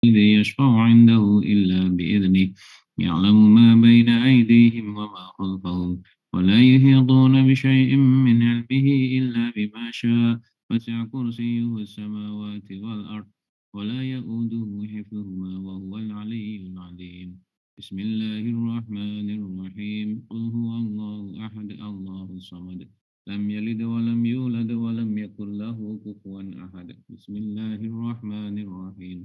الذي يشفع عنده إلا بإذنه يعلم ما بين أيديهم وما خلفهم ولا يحيطون بشيء من علمه إلا بما شاء وسع كرسيه السماوات والأرض ولا يؤوده حفظهما وهو العلي العظيم بسم الله الرحمن الرحيم قل هو الله أحد الله الصمد لم يلد ولم يولد ولم يكن له كفوا أحد بسم الله الرحمن الرحيم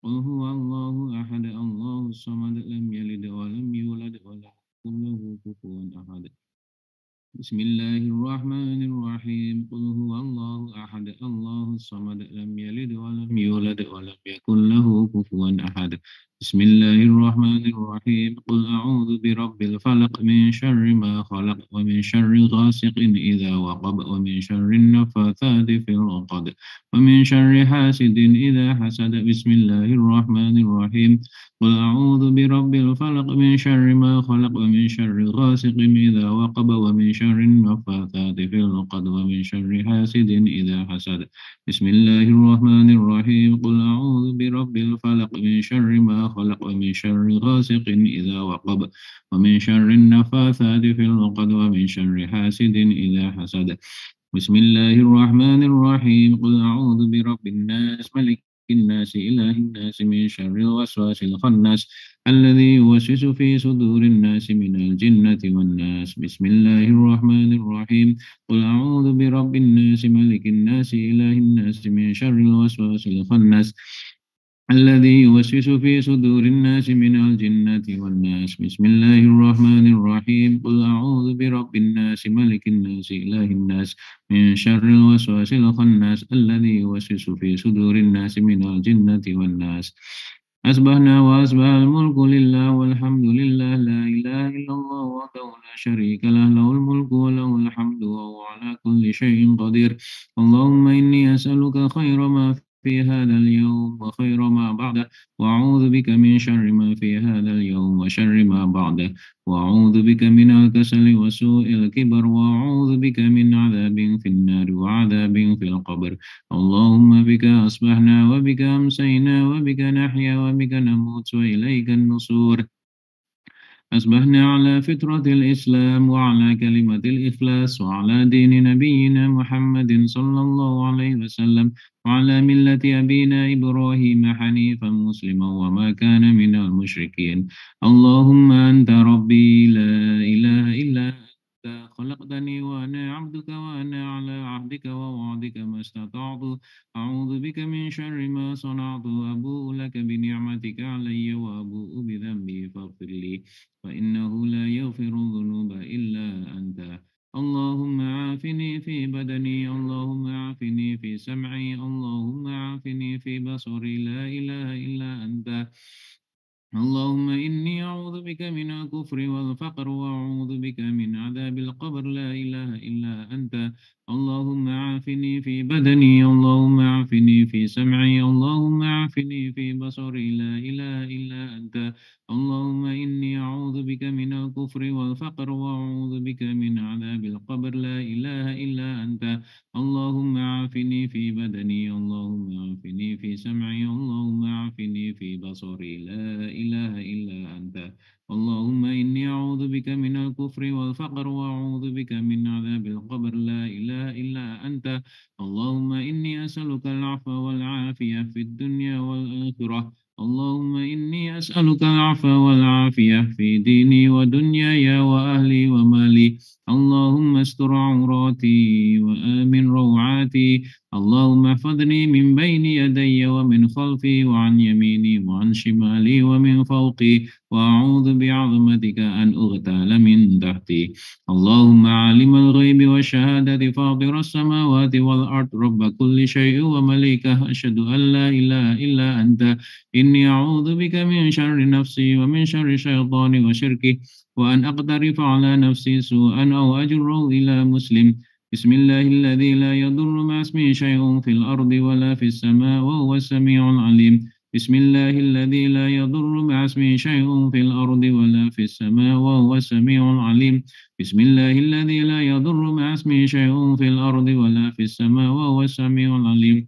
قل هو الله أحد الله الصمد لم يلد ولم يولد ولم يكن له كفوا أحد بسم الله الرحمن الرحيم قل هو الله أحد الله الصمد لم يلد ولم يولد ولم يكن له كفوا أحد بسم الله الرحمن الرحيم قل أعوذ برب الفلق من شر ما خلق ومن شر غاسق إذا وقب ومن شر النفاثات في العقد ومن شر حاسد إذا حسد بسم الله الرحمن الرحيم قل أعوذ برب الفلق من شر ما خلق ومن شر غاسق إذا وقب ومن شر النفاثات في العقد ومن شر حاسد إذا حسد بسم الله الرحمن الرحيم قل أعوذ برب الفلق من شر ما خلق ومن شر غاسق إذا وقب ومن شر النفاثات في العقد ومن شر حاسد إذا حسد بسم الله الرحمن الرحيم قل أعوذ برب الناس ملك الناس إله الناس من شر الوسواس الخناس الذي يوسوس في صدور الناس من الجنة والناس بسم الله الرحمن الرحيم قل أعوذ برب الناس ملك الناس إله الناس من شر الوسواس الخناس الذي يوسوس في صدور الناس من الجنة والناس بسم الله الرحمن الرحيم قل أعوذ برب الناس ملك الناس إله الناس من شر الوسواس الخناس الذي يوسوس في صدور الناس من الجنة والناس أصبحنا وأصبح الملك لله والحمد لله لا إله إلا الله وحده لا شريك له له الملك وله الحمد وهو على كل شيء قدير اللهم إني أسألك خير ما في هذا اليوم وخير ما بعده وأعوذ بك من شر ما في هذا اليوم وشر ما بعده وأعوذ بك من الكسل وسوء الكبر وأعوذ بك من عذاب في النار وعذاب في القبر اللهم بك أصبحنا وبك أمسينا وبك نحيا وبك نموت وإليك النصور أصبحنا على فطرة الإسلام وعلى كلمة الإخلاص وعلى دين نبينا محمد صلى الله عليه وسلم وعلى ملة أبينا إبراهيم حنيفا مسلما وما كان من المشركين اللهم أنت ربي لا إله إلا أنت خلقتني وأنا عبدك وأنا على عهدك ووعدك ما استطعت أعوذ بك من شر ما صنعت أبوء لك بنعمتك علي وأبوء بذنبي فاغفر لي فإنه لا يغفر الذنوب إلا أنت اللهم عافني في بدني اللهم عافني في سمعي اللهم عافني في بصري لا إله إلا أنت اللهم إني أعوذ بك من الكفر والفقر وأعوذ بك من عذاب القبر لا إله إلا أنت اللهم عافني في بدني اللهم عافني في سمعي اللهم عافني في بصري لا إله إلا أنت اللهم إني أعوذ بك من الكفر والفقر وأعوذ بك من عذاب القبر لا إله إلا أنت اللهم عافني في بدني اللهم عافني في سمعي اللهم عافني في بصري لا إله إلا أنت اللهم إني أعوذ بك من الكفر والفقر وأعوذ بك من عذاب القبر لا إله إلا أنت اللهم إني أسألك العفو والعافية في الدنيا والآخرة اللهم إني أسألك العفو والعافية في ديني ودنياي وأهلي ومالي اللهم استر عوراتي وآمن روعاتي اللهم احفظني من بين يدي ومن خلفي وعن يميني وعن شمالي ومن فوقي وأعوذ بعظمتك أن أغتال من تحتي اللهم عالم الغيب والشهادة فاطر السماوات والأرض رب كل شيء ومليكه أشهد أن لا إله إلا أنت إني أعوذ بك من شر نفسي ومن شر الشيطان وشركه وأن أقترف على نفسي سوءا أو أجره إلى مسلم بسم الله الذي لا يضر مع اسمه شيء في الأرض ولا في السماء وهو السميع العليم بسم الله الذي لا يضر مع اسمه شيء في الأرض ولا في السماء وهو السميع العليم بسم الله الذي لا يضر مع اسمه شيء في الأرض ولا في السماء وهو السميع العليم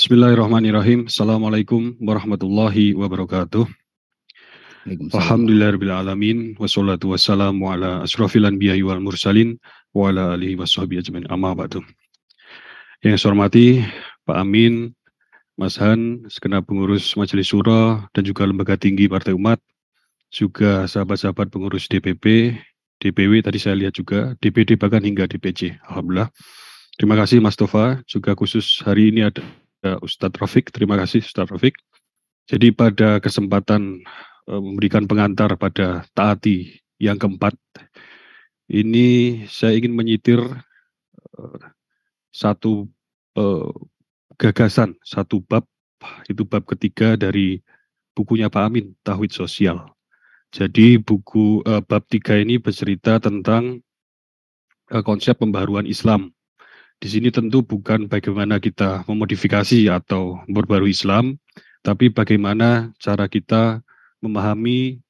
Bismillahirrahmanirrahim. Assalamualaikum warahmatullahi wabarakatuh. Waalaikumsalam. Alhamdulillahirrahmanirrahim. Wassalatu wassalamu ala asrafil anbiya'i wal mursalin wa ala alihi washabihi ajmain. Amma ba'du. Yang saya hormati Pak Amin, Mas Han, segenap pengurus Majelis Syura dan juga Lembaga Tinggi Partai Umat, juga sahabat-sahabat pengurus DPP, DPW, tadi saya lihat juga, DPD bahkan hingga DPC. Alhamdulillah. Terima kasih Mas Tova, juga khusus hari ini ada Ustadz Rafiq. Terima kasih Ustadz Rafiq. Jadi pada kesempatan memberikan pengantar pada taati yang keempat, ini saya ingin menyitir satu gagasan, satu bab, itu bab ketiga dari bukunya Pak Amin, Tauhid Sosial. Jadi buku bab 3 ini bercerita tentang konsep pembaharuan Islam. Di sini tentu bukan bagaimana kita memodifikasi atau memperbarui Islam, tapi bagaimana cara kita memahami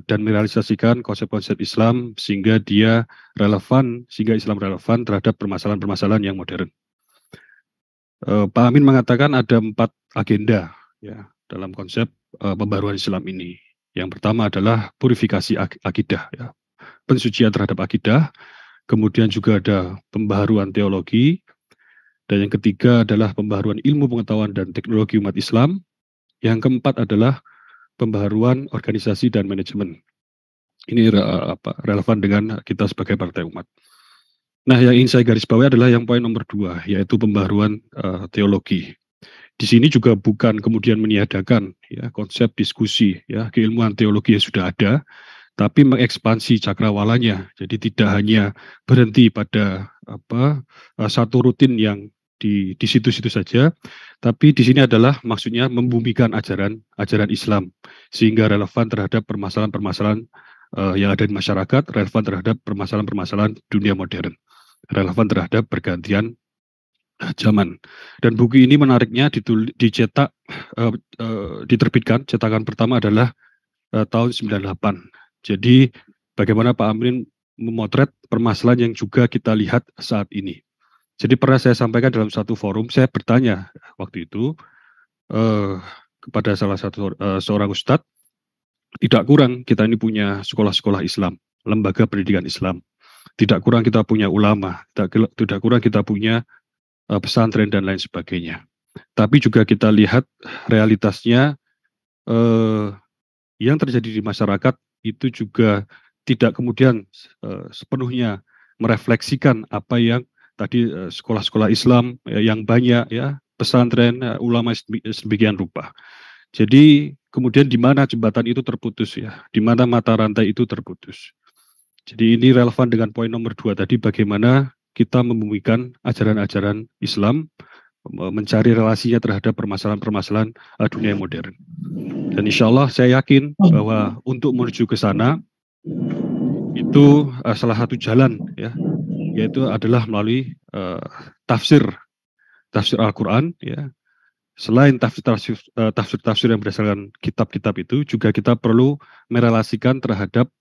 dan merealisasikan konsep-konsep Islam sehingga dia relevan, sehingga Islam relevan terhadap permasalahan-permasalahan yang modern. Pak Amin mengatakan ada 4 agenda ya dalam konsep pembaruan Islam ini. Yang pertama adalah purifikasi akidah, ya, pensucian terhadap akidah. Kemudian juga ada pembaharuan teologi, dan yang ketiga adalah pembaharuan ilmu pengetahuan dan teknologi umat Islam. Yang keempat adalah pembaharuan organisasi dan manajemen. Ini relevan dengan kita sebagai partai umat. Nah, yang ingin saya garis bawahi adalah yang poin nomor 2, yaitu pembaharuan teologi. Di sini juga bukan kemudian meniadakan ya konsep diskusi ya keilmuan teologi yang sudah ada, tapi mengekspansi cakrawalanya. Jadi tidak hanya berhenti pada satu rutin yang di situ-situ saja, tapi di sini adalah maksudnya membumikan ajaran Islam sehingga relevan terhadap permasalahan-permasalahan yang ada di masyarakat, relevan terhadap permasalahan-permasalahan dunia modern, relevan terhadap pergantian zaman. Dan buku ini menariknya dicetak, diterbitkan, cetakan pertama adalah tahun 98. Jadi bagaimana Pak Amin memotret permasalahan yang juga kita lihat saat ini. Jadi pernah saya sampaikan dalam satu forum, saya bertanya waktu itu kepada salah satu seorang ustadz, tidak kurang kita ini punya sekolah-sekolah Islam, lembaga pendidikan Islam. Tidak kurang kita punya ulama, tidak kurang kita punya pesantren dan lain sebagainya. Tapi juga kita lihat realitasnya yang terjadi di masyarakat itu juga tidak kemudian sepenuhnya merefleksikan apa yang tadi sekolah-sekolah Islam yang banyak ya, pesantren, ulama sedemikian rupa. Jadi kemudian di mana jembatan itu terputus ya, di mana mata rantai itu terputus. Jadi ini relevan dengan poin nomor 2 tadi, bagaimana kita membumikan ajaran-ajaran Islam, mencari relasinya terhadap permasalahan-permasalahan dunia modern. Dan insya Allah saya yakin bahwa untuk menuju ke sana itu salah satu jalan ya, yaitu adalah melalui tafsir Al-Quran ya. Selain tafsir yang berdasarkan kitab-kitab itu, juga kita perlu merelasikan terhadap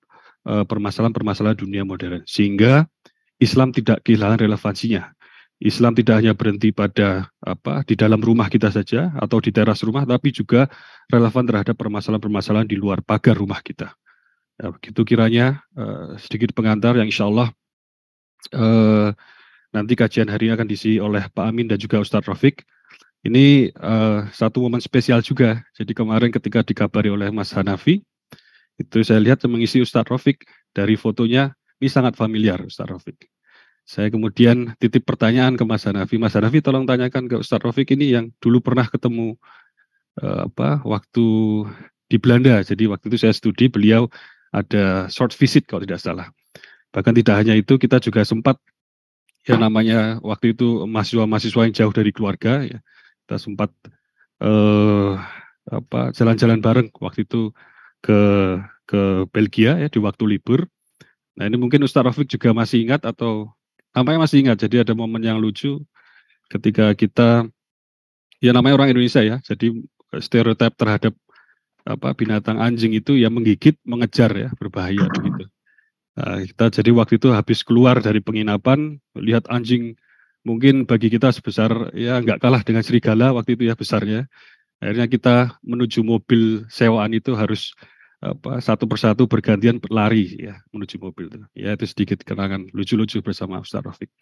permasalahan-permasalahan dunia modern, sehingga Islam tidak kehilangan relevansinya. Islam tidak hanya berhenti pada di dalam rumah kita saja atau di teras rumah, tapi juga relevan terhadap permasalahan-permasalahan di luar pagar rumah kita. Ya, begitu kiranya sedikit pengantar yang insya Allah nanti kajian hari ini akan diisi oleh Pak Amin dan juga Ustadz Rafiq. Ini satu momen spesial juga. Jadi kemarin ketika dikabari oleh Mas Hanafi, itu saya lihat mengisi Ustadz Rafiq, dari fotonya ini sangat familiar Ustadz Rafiq. Saya kemudian titip pertanyaan ke Mas Hanafi. Mas Hanafi, tolong tanyakan ke Ustadz Rafiq ini yang dulu pernah ketemu waktu di Belanda. Jadi waktu itu saya studi, beliau ada short visit kalau tidak salah. Bahkan tidak hanya itu, kita juga sempat yang namanya waktu itu mahasiswa yang jauh dari keluarga, ya, kita sempat jalan-jalan bareng waktu itu ke Belgia ya di waktu libur. Nah ini mungkin Ustadz Rafiq juga masih ingat atau namanya masih ingat. Jadi ada momen yang lucu ketika kita, ya namanya orang Indonesia ya, jadi stereotip terhadap binatang anjing itu ya menggigit, mengejar ya, berbahaya begitu. Nah, kita jadi waktu itu habis keluar dari penginapan, lihat anjing mungkin bagi kita sebesar ya nggak kalah dengan serigala waktu itu ya besarnya. Akhirnya kita menuju mobil sewaan itu harus satu persatu bergantian berlari ya menuju mobil itu. Ya itu sedikit kenangan lucu-lucu bersama Ustaz Rafiq.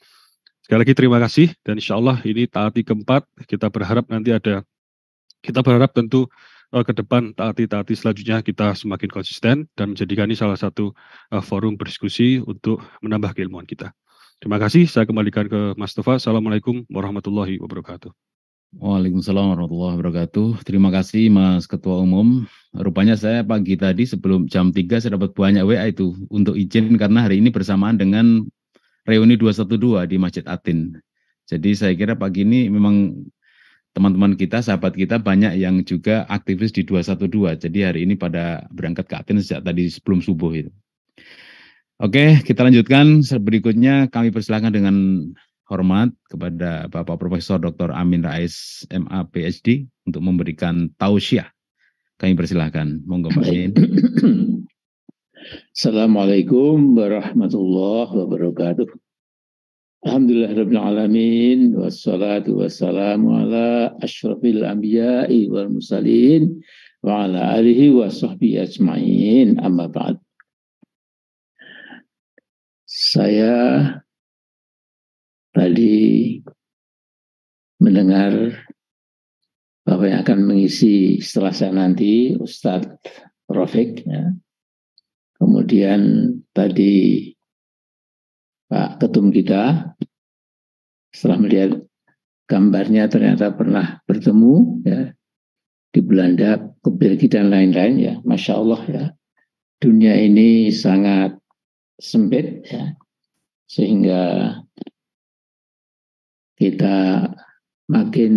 Sekali lagi terima kasih dan insya Allah ini taati keempat. Kita berharap tentu ke depan taati selanjutnya kita semakin konsisten dan menjadikan ini salah satu forum berdiskusi untuk menambah keilmuan kita. Terima kasih, saya kembalikan ke Mas Tova. Assalamualaikum warahmatullahi wabarakatuh. Waalaikumsalam warahmatullahi wabarakatuh. Terima kasih Mas Ketua Umum. Rupanya saya pagi tadi sebelum jam 3 saya dapat banyak WA itu untuk izin karena hari ini bersamaan dengan reuni 212 di Masjid Atin. Jadi saya kira pagi ini memang teman-teman kita, sahabat kita banyak yang juga aktivis di 212. Jadi hari ini pada berangkat ke Aten sejak tadi sebelum subuh itu. Oke, kita lanjutkan. Berikutnya kami persilakan dengan hormat kepada Bapak Profesor Dr. Amin Rais, MA PhD untuk memberikan tausiah. Kami persilakan. Monggo Pak Amin. Assalamualaikum warahmatullahi wabarakatuh. Alhamdulillah alamin wassalatu wassalamu ala asyrafil anbiya'i wal mursalin wa ala alihi wa sahbihi ajma'in amma ba'd. Saya tadi mendengar bahwa yang akan mengisi setelah saya nanti Ustadz Rafiq ya. Kemudian tadi Pak Ketum kita setelah melihat gambarnya ternyata pernah bertemu ya di Belanda, ke Belgia dan lain-lain ya, Masya Allah ya. Dunia ini sangat sempit ya, sehingga kita makin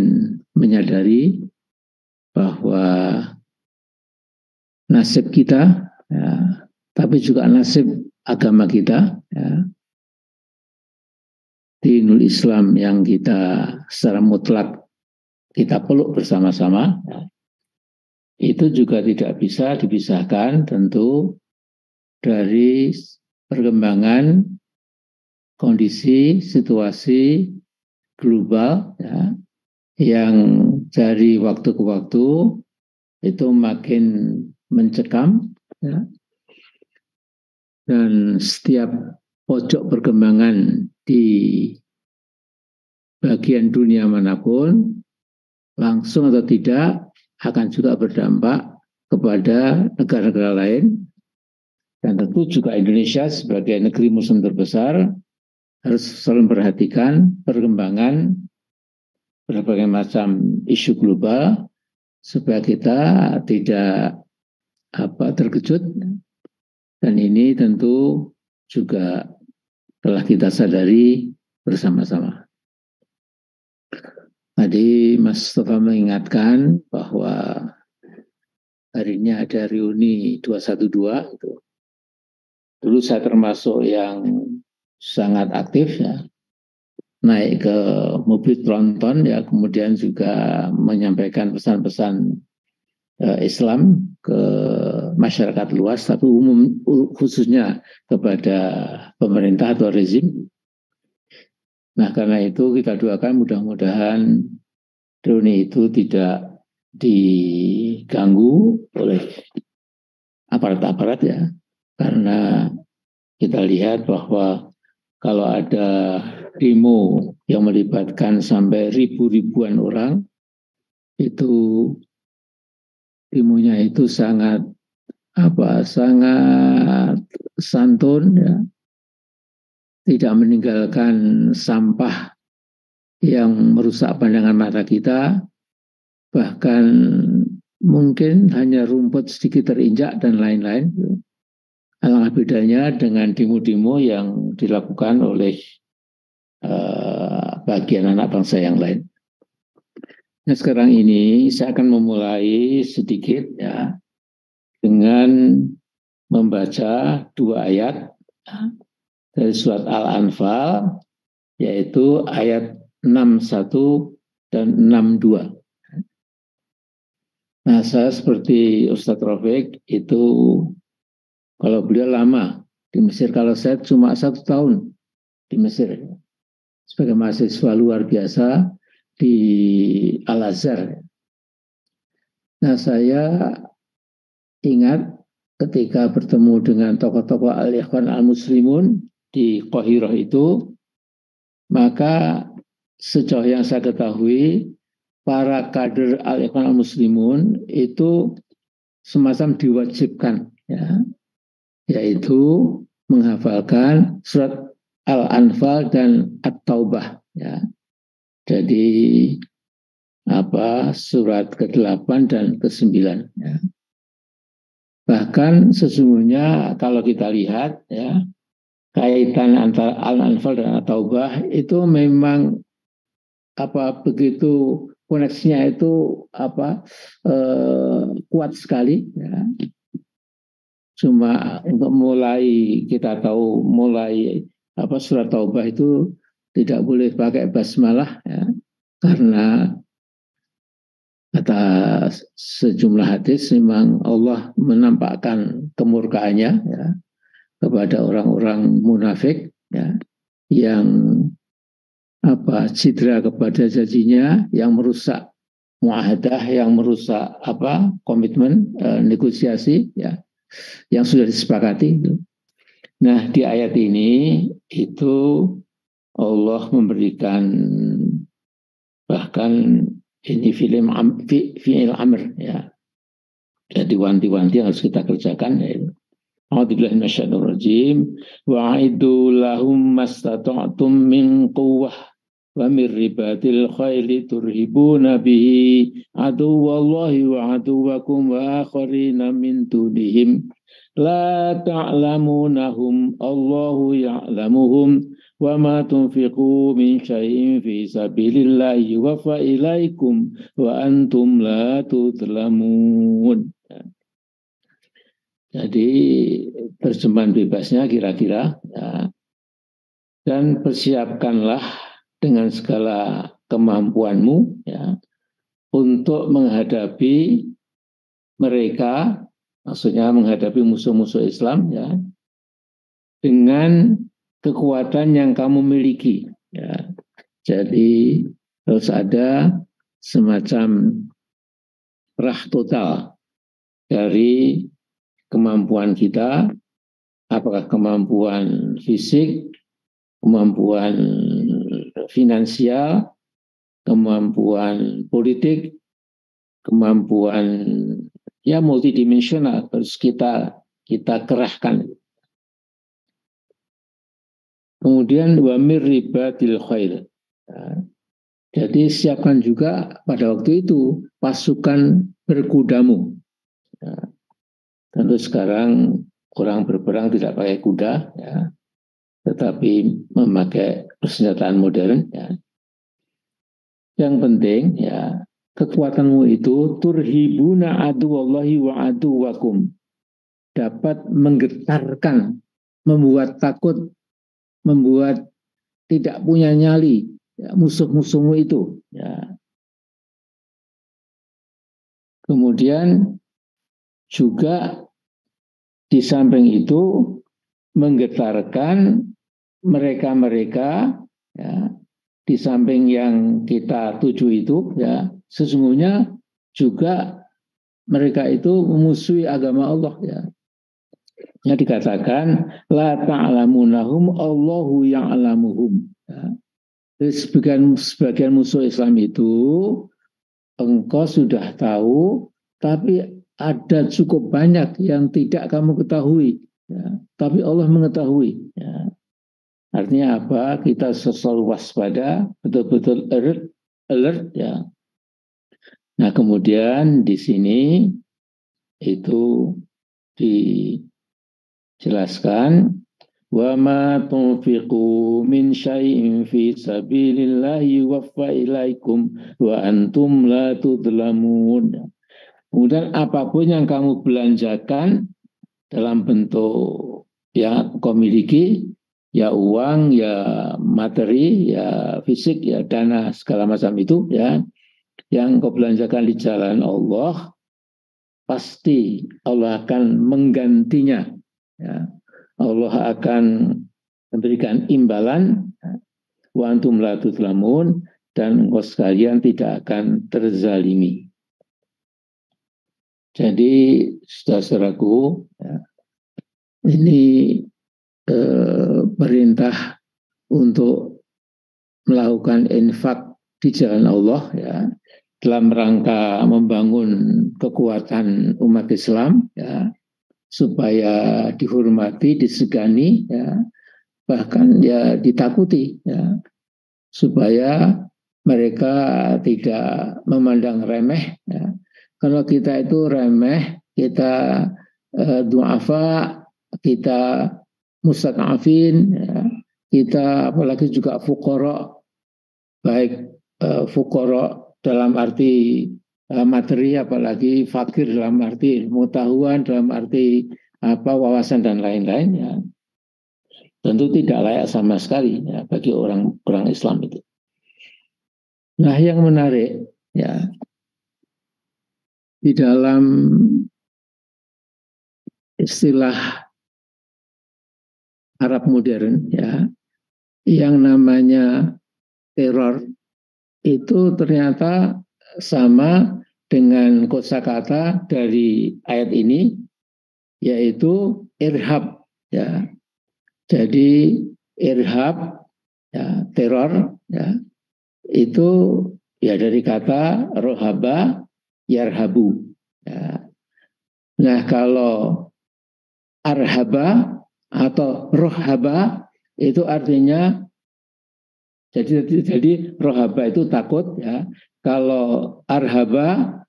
menyadari bahwa nasib kita ya, tapi juga nasib agama kita ya, dinul Islam yang kita secara mutlak kita peluk bersama-sama ya, itu juga tidak bisa dipisahkan tentu dari perkembangan kondisi situasi global ya, yang dari waktu ke waktu itu makin mencekam ya, dan setiap pojok perkembangan di bagian dunia manapun langsung atau tidak akan juga berdampak kepada negara-negara lain, dan tentu juga Indonesia sebagai negeri muslim terbesar harus selalu memperhatikan perkembangan berbagai macam isu global supaya kita tidak terkejut, dan ini tentu juga telah kita sadari bersama-sama. Tadi Mas Tova mengingatkan bahwa hari ini ada reuni 212 itu. Dulu saya termasuk yang sangat aktif ya, naik ke mobil tronton ya, kemudian juga menyampaikan pesan-pesan Islam ke masyarakat luas, tapi umum khususnya kepada pemerintah atau rezim. Nah, karena itu kita doakan mudah-mudahan reuni itu tidak diganggu oleh aparat-aparat ya, karena kita lihat bahwa kalau ada demo yang melibatkan sampai ribu-ribuan orang, itu demonya itu sangat santun ya, tidak meninggalkan sampah yang merusak pandangan mata kita, bahkan mungkin hanya rumput sedikit terinjak dan lain-lain. Alangkah bedanya dengan demo-demo yang dilakukan oleh bagian anak bangsa yang lain. Nah, sekarang ini saya akan memulai sedikit ya dengan membaca 2 ayat dari surat Al-Anfal, yaitu ayat 61 dan 62. Nah, saya seperti Ustadz Rafiq itu, kalau beliau lama di Mesir, kalau saya cuma 1 tahun di Mesir. sebagai mahasiswa luar biasa di Al-Azhar. Nah, saya ingat ketika bertemu dengan tokoh-tokoh Al-Ikhwan Al-Muslimun di Qahirah itu, maka sejauh yang saya ketahui, para kader Al-Ikhwan Al-Muslimun itu semacam diwajibkan, ya, yaitu menghafalkan surat Al-Anfal dan At-Taubah, ya. Jadi surat ke-8 dan ke-9, ya. Bahkan sesungguhnya kalau kita lihat, ya, kaitan antara Al-Anfal dan At-Taubah itu memang begitu koneksinya itu kuat sekali, ya. Cuma untuk kita tahu surat Taubah itu tidak boleh pakai basmalah, ya, karena kata sejumlah hadis memang Allah menampakkan kemurkaannya, ya, kepada orang-orang munafik, ya, yang cedera kepada janjinya, yang merusak muahadah, yang merusak komitmen negosiasi, ya, yang sudah disepakati. Nah, di ayat ini itu Allah memberikan bahkan ini fi'il amr, ya. Jadi wanti-wanti yang harus kita kerjakan, yaitu a'udzubillahi minasyaitonirrajim wa a'iddu lahum mastata'tum min quwwah wa min ribatil khaili turhibuna bihi aduwallahi wa aduwakum wa akharina min dunihim la ta'lamunahum Allahu ya'lamuhum wa ma tunfiqu min syai'in fi sabilillahi yuwaffa ilaikum wa antum la tudlamun. Jadi terjemahan bebasnya kira-kira, ya, dan persiapkanlah dengan segala kemampuanmu, ya, untuk menghadapi mereka, maksudnya menghadapi musuh-musuh Islam, ya, dengan kekuatan yang kamu miliki, ya. Jadi harus ada semacam rah total dari kemampuan kita, apakah kemampuan fisik, kemampuan finansial, kemampuan politik, kemampuan multidimensional harus kita kerahkan. Kemudian wa mir ribatil khail. Jadi siapkan juga pada waktu itu pasukan berkudamu. Tentu sekarang orang berperang tidak pakai kuda, ya, tetapi memakai persenjataan modern, ya. Yang penting, ya, kekuatanmu itu turhibuna aduwallahi wa aduwakum, dapat menggetarkan, membuat takut, membuat tidak punya nyali, ya, musuh-musuhmu itu, ya. Kemudian juga di samping itu menggetarkan mereka-mereka, ya, di samping yang kita tuju itu, ya, sesungguhnya juga mereka itu memusuhi agama Allah, ya. Yang dikatakan la ta'lamunahum Allahu ya'lamuhum, ya. Jadi sebagian musuh Islam itu engkau sudah tahu, tapi ada cukup banyak yang tidak kamu ketahui, ya, tapi Allah mengetahui, ya. Artinya apa? Kita selalu waspada, betul-betul alert, ya. Nah, kemudian di sini itu dijelaskan wa ma tunfiqu min syai'in fi sabilillahi yuwaffa ilaikum wa antum la tudlamun. Kemudian apapun yang kamu belanjakan dalam bentuk yang kau miliki, ya uang, ya materi, ya fisik, ya dana, segala macam itu, ya, yang kau belanjakan di jalan Allah, pasti Allah akan menggantinya, ya. Allah akan memberikan imbalan, wa antum la tudlamun, dan engkau sekalian tidak akan terzalimi. Jadi saudara-saudaraku, ya, ini perintah untuk melakukan infak di jalan Allah, ya, dalam rangka membangun kekuatan umat Islam, ya, supaya dihormati, disegani, ya, bahkan ya ditakuti, ya, supaya mereka tidak memandang remeh, ya. Kalau kita itu remeh, kita du'afa, kita mustad'afin, ya, kita apalagi juga fuqara, baik fuqara dalam arti materi, apalagi fakir dalam arti pengetahuan, dalam arti wawasan dan lain-lain, ya, tentu tidak layak sama sekali, ya, bagi orang Islam itu. Nah, yang menarik, ya, di dalam istilah Arab modern, ya, yang namanya teror itu ternyata sama dengan kosakata dari ayat ini, yaitu irhab, ya. Jadi irhab, ya, teror, ya, itu ya dari kata rohaba yarhabu, ya. Nah, kalau arhaba atau rohaba itu artinya jadi rohaba itu takut, ya. Kalau arhaba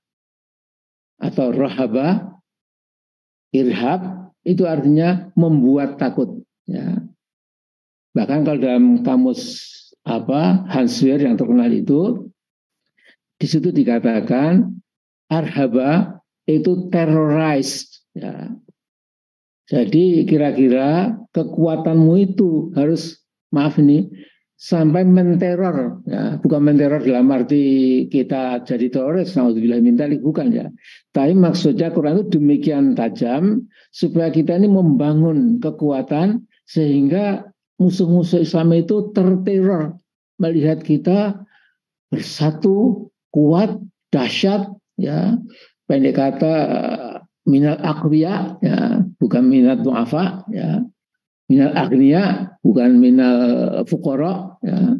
atau rohaba, irhab itu artinya membuat takut, ya. Bahkan kalau dalam kamus Hans Wehr yang terkenal itu, di situ dikatakan arhaba itu terrorized, ya. Jadi kira-kira kekuatanmu itu harus, maaf ini, sampai menteror, ya. Bukan menteror dalam arti kita jadi teroris, naudzubillah min dzalik, bukan, ya. Tapi maksudnya Quran itu demikian tajam supaya kita ini membangun kekuatan sehingga musuh-musuh Islam itu terteror melihat kita bersatu, kuat, dahsyat, ya. Pendek kata minal aqwiya, ya, bukan minal du'afa, ya. Minal agniya, bukan minal fuqara, ya.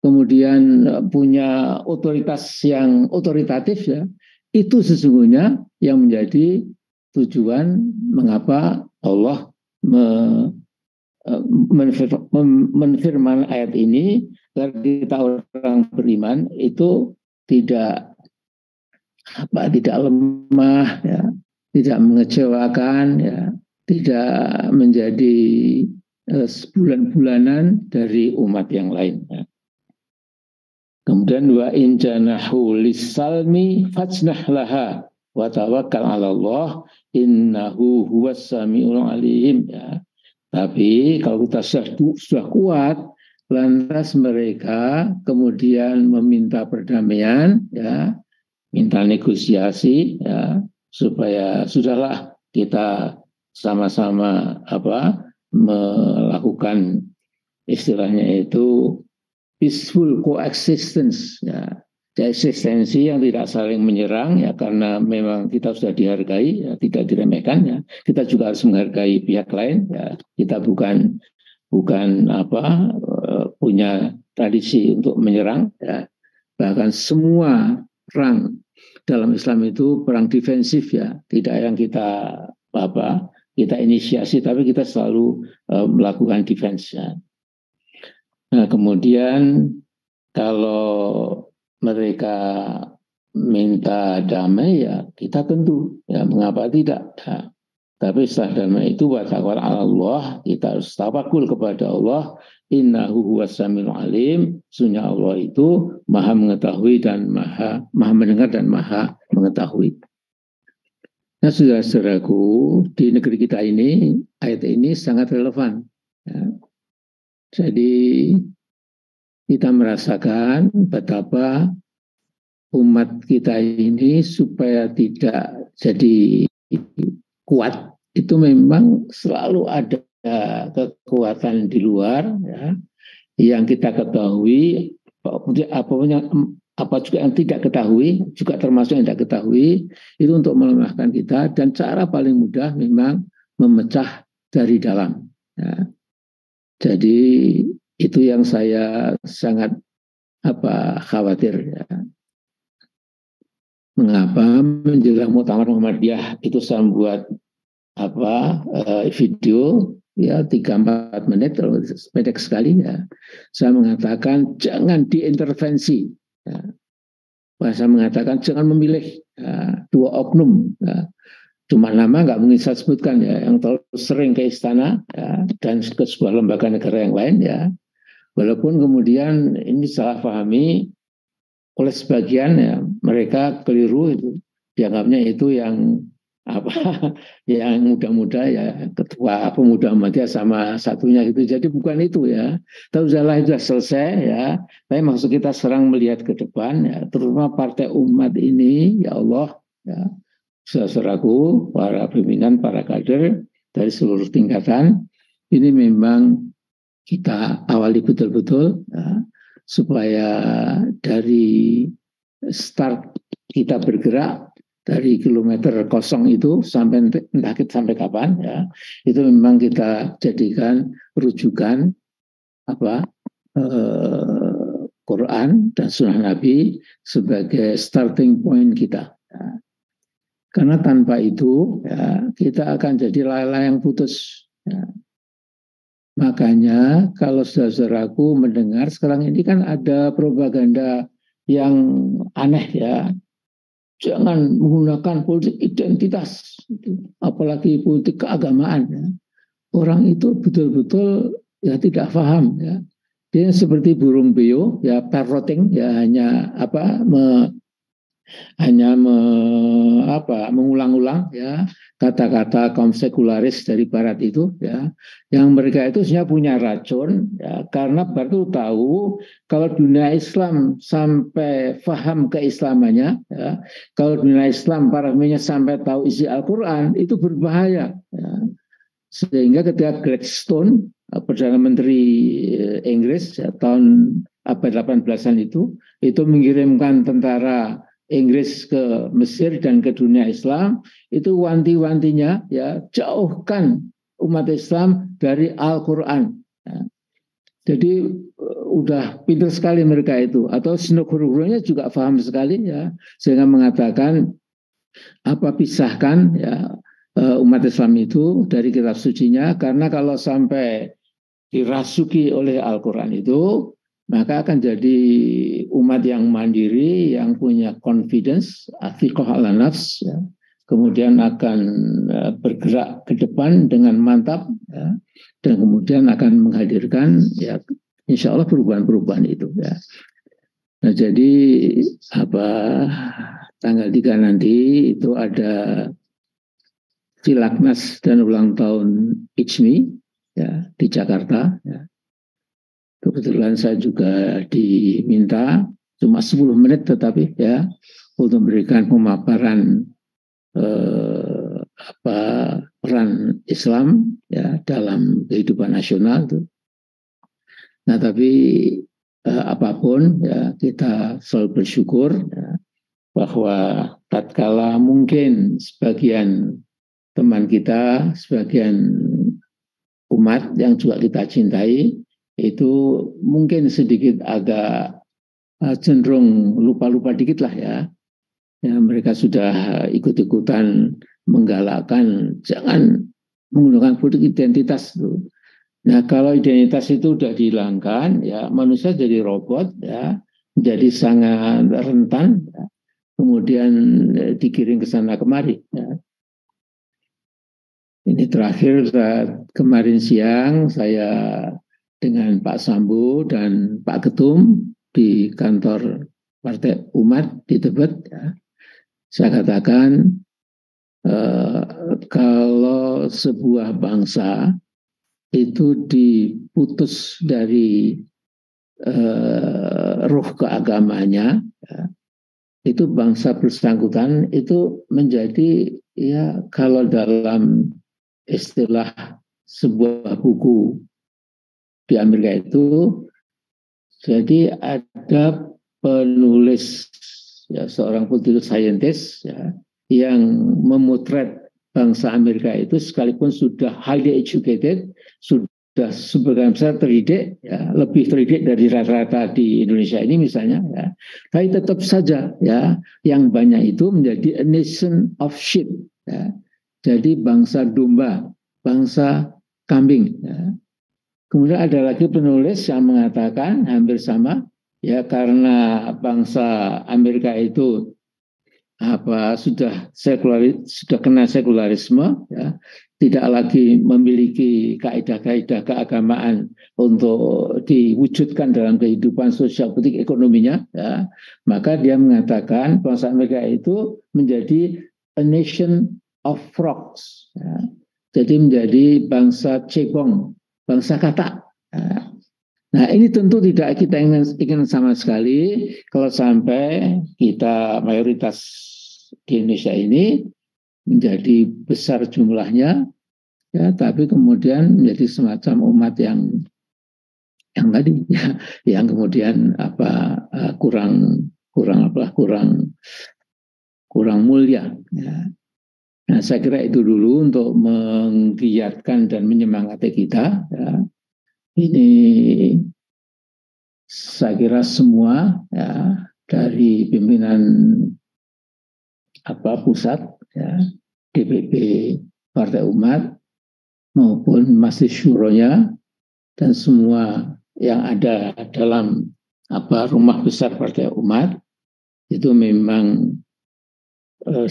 Kemudian punya otoritas yang otoritatif, ya. Itu sesungguhnya yang menjadi tujuan mengapa Allah menfirman ayat ini, agar kita orang beriman itu tidak lemah, ya, tidak mengecewakan, ya, tidak menjadi bulan-bulanan dari umat yang lain, ya. Kemudian wa in janahu lis-salmi fajnah laha wa tawakkal 'ala Allah innahu huwas samiul alim, ya. Tapi kalau kita sudah kuat, lantas mereka kemudian meminta perdamaian, ya, minta negosiasi, ya, supaya sudahlah kita sama-sama melakukan istilahnya itu peaceful coexistence, ya, eksistensi yang tidak saling menyerang, ya, karena memang kita sudah dihargai, ya, tidak diremehkan, ya. Kita juga harus menghargai pihak lain, ya. Kita bukan punya tradisi untuk menyerang, ya. Bahkan semua perang dalam Islam itu perang defensif, ya, tidak yang kita inisiasi, tapi kita selalu melakukan defense, ya. Nah, kemudian kalau mereka minta damai, ya kita tentu, ya, mengapa tidak, ya. Tapi setelah damai itu tawakkal 'ala Allah, kita harus tawakul kepada Allah. Innahu huwas samiul alim, sesungguhnya Allah itu maha mengetahui dan maha mendengar dan maha mengetahui. Nah, saudara-saudaraku, di negeri kita ini ayat ini sangat relevan, ya. Jadi kita merasakan betapa umat kita ini supaya tidak jadi kuat, itu memang selalu ada kekuatan di luar, ya, yang kita ketahui, apa juga yang tidak ketahui, juga termasuk yang tidak ketahui, itu untuk melemahkan kita. Dan cara paling mudah memang memecah dari dalam. Ya. Jadi itu yang saya sangat khawatir. Ya. Mengapa menjelang Muktamar Muhammadiyah itu saya membuat video ya 3-4 menit, pendek sekali ya. Saya mengatakan jangan diintervensi. Ya. Saya mengatakan jangan memilih dua oknum. Ya. Cuma nama nggak mungkin saya sebutkan ya, yang terlalu sering ke istana ya, dan ke sebuah lembaga negara yang lain ya. Walaupun kemudian ini salah pahami oleh sebagian ya, mereka keliru itu, dianggapnya itu yang yang muda-muda ya, ketua pemuda Muhammadiyah sama satunya gitu. Jadi bukan itu ya. Tahu jalan itu sudah selesai ya. Tapi maksud kita serang melihat ke depan ya, terutama partai umat ini ya Allah ya. Saudaraku, para pimpinan, para kader dari seluruh tingkatan, ini memang kita awali betul-betul ya, supaya dari start kita bergerak dari kilometer kosong itu sampai entah sampai kapan ya, itu memang kita jadikan rujukan Quran dan Sunnah Nabi sebagai starting point kita ya. Karena tanpa itu ya, kita akan jadi layang putus ya. Makanya kalau saudaraku mendengar sekarang ini kan ada propaganda yang aneh ya. Jangan menggunakan politik identitas, apalagi politik keagamaan. Ya. Orang itu betul-betul ya tidak paham. Ya. Dia seperti burung beo, ya parroting, ya hanya mengulang-ulang ya kata-kata kaum sekularis dari barat itu ya, yang mereka itu sebenarnya punya racun ya, karena baru tahu kalau dunia Islam sampai paham keislamannya ya, kalau dunia Islam para pemimpinnya sampai tahu isi Al-Quran itu berbahaya ya. Sehingga ketika Gladstone Perdana Menteri Inggris ya, tahun abad 18-an itu mengirimkan tentara Inggris ke Mesir dan ke dunia Islam, itu wanti-wantinya ya jauhkan umat Islam dari Al-Quran ya. Jadi udah pintar sekali mereka itu, atau guru-gurunya juga paham sekali ya, sehingga mengatakan pisahkan ya umat Islam itu dari kitab sucinya, karena kalau sampai dirasuki oleh Al-Quran itu maka akan jadi umat yang mandiri, yang punya confidence, athiqah ala nafs, ya. Kemudian akan bergerak ke depan dengan mantap, ya. Dan kemudian akan menghadirkan, ya, insya Allah perubahan-perubahan itu. Ya. Nah, jadi tanggal 3 nanti itu ada Cilaknas dan ulang tahun IJMI ya, di Jakarta. Ya. Kebetulan saya juga diminta cuma 10 menit tetapi ya untuk memberikan pemaparan peran Islam ya dalam kehidupan nasional itu. Nah, tapi apapun ya kita selalu bersyukur ya, bahwa tatkala mungkin sebagian teman kita, sebagian umat yang juga kita cintai itu mungkin sedikit agak cenderung lupa-lupa dikit lah ya. Ya, mereka sudah ikut-ikutan menggalakkan jangan menggunakan politik identitas itu. Nah, kalau identitas itu sudah dihilangkan, ya manusia jadi robot, ya menjadi sangat rentan, ya. Kemudian digiring ke sana kemari. Ya. Ini terakhir kemarin siang saya dengan Pak Sambo dan Pak Ketum di kantor Partai Umat di Tebet, ya. Saya katakan kalau sebuah bangsa itu diputus dari ruh keagamanya, ya, itu bangsa bersangkutan itu menjadi ya kalau dalam istilah sebuah buku di Amerika itu Jadi ada penulis, ya, seorang political scientist, ya, yang memotret bangsa Amerika itu sekalipun sudah highly educated, sudah sebagian besar terdidik, ya, lebih terdidik dari rata-rata di Indonesia ini misalnya, ya, tapi tetap saja, ya, yang banyak itu menjadi a nation of sheep, ya. Jadi bangsa domba, bangsa kambing, ya. Kemudian ada lagi penulis yang mengatakan hampir sama, ya, karena bangsa Amerika itu sudah kena sekularisme, ya, tidak lagi memiliki kaidah-kaidah keagamaan untuk diwujudkan dalam kehidupan sosial politik ekonominya, ya, maka dia mengatakan bangsa Amerika itu menjadi a nation of frogs, ya. Jadi menjadi bangsa cebong, bangsa katak. Nah, ini tentu tidak kita ingin sama sekali kalau sampai kita mayoritas di Indonesia ini menjadi besar jumlahnya, ya, tapi kemudian menjadi semacam umat yang tadi, ya, yang kemudian kurang mulia, ya. Nah, saya kira itu dulu untuk menggiatkan dan menyemangati kita, ya. Ini saya kira semua, ya, dari pimpinan pusat, ya, DPP Partai Umat maupun Majelis Syuronya dan semua yang ada dalam rumah besar Partai Umat itu memang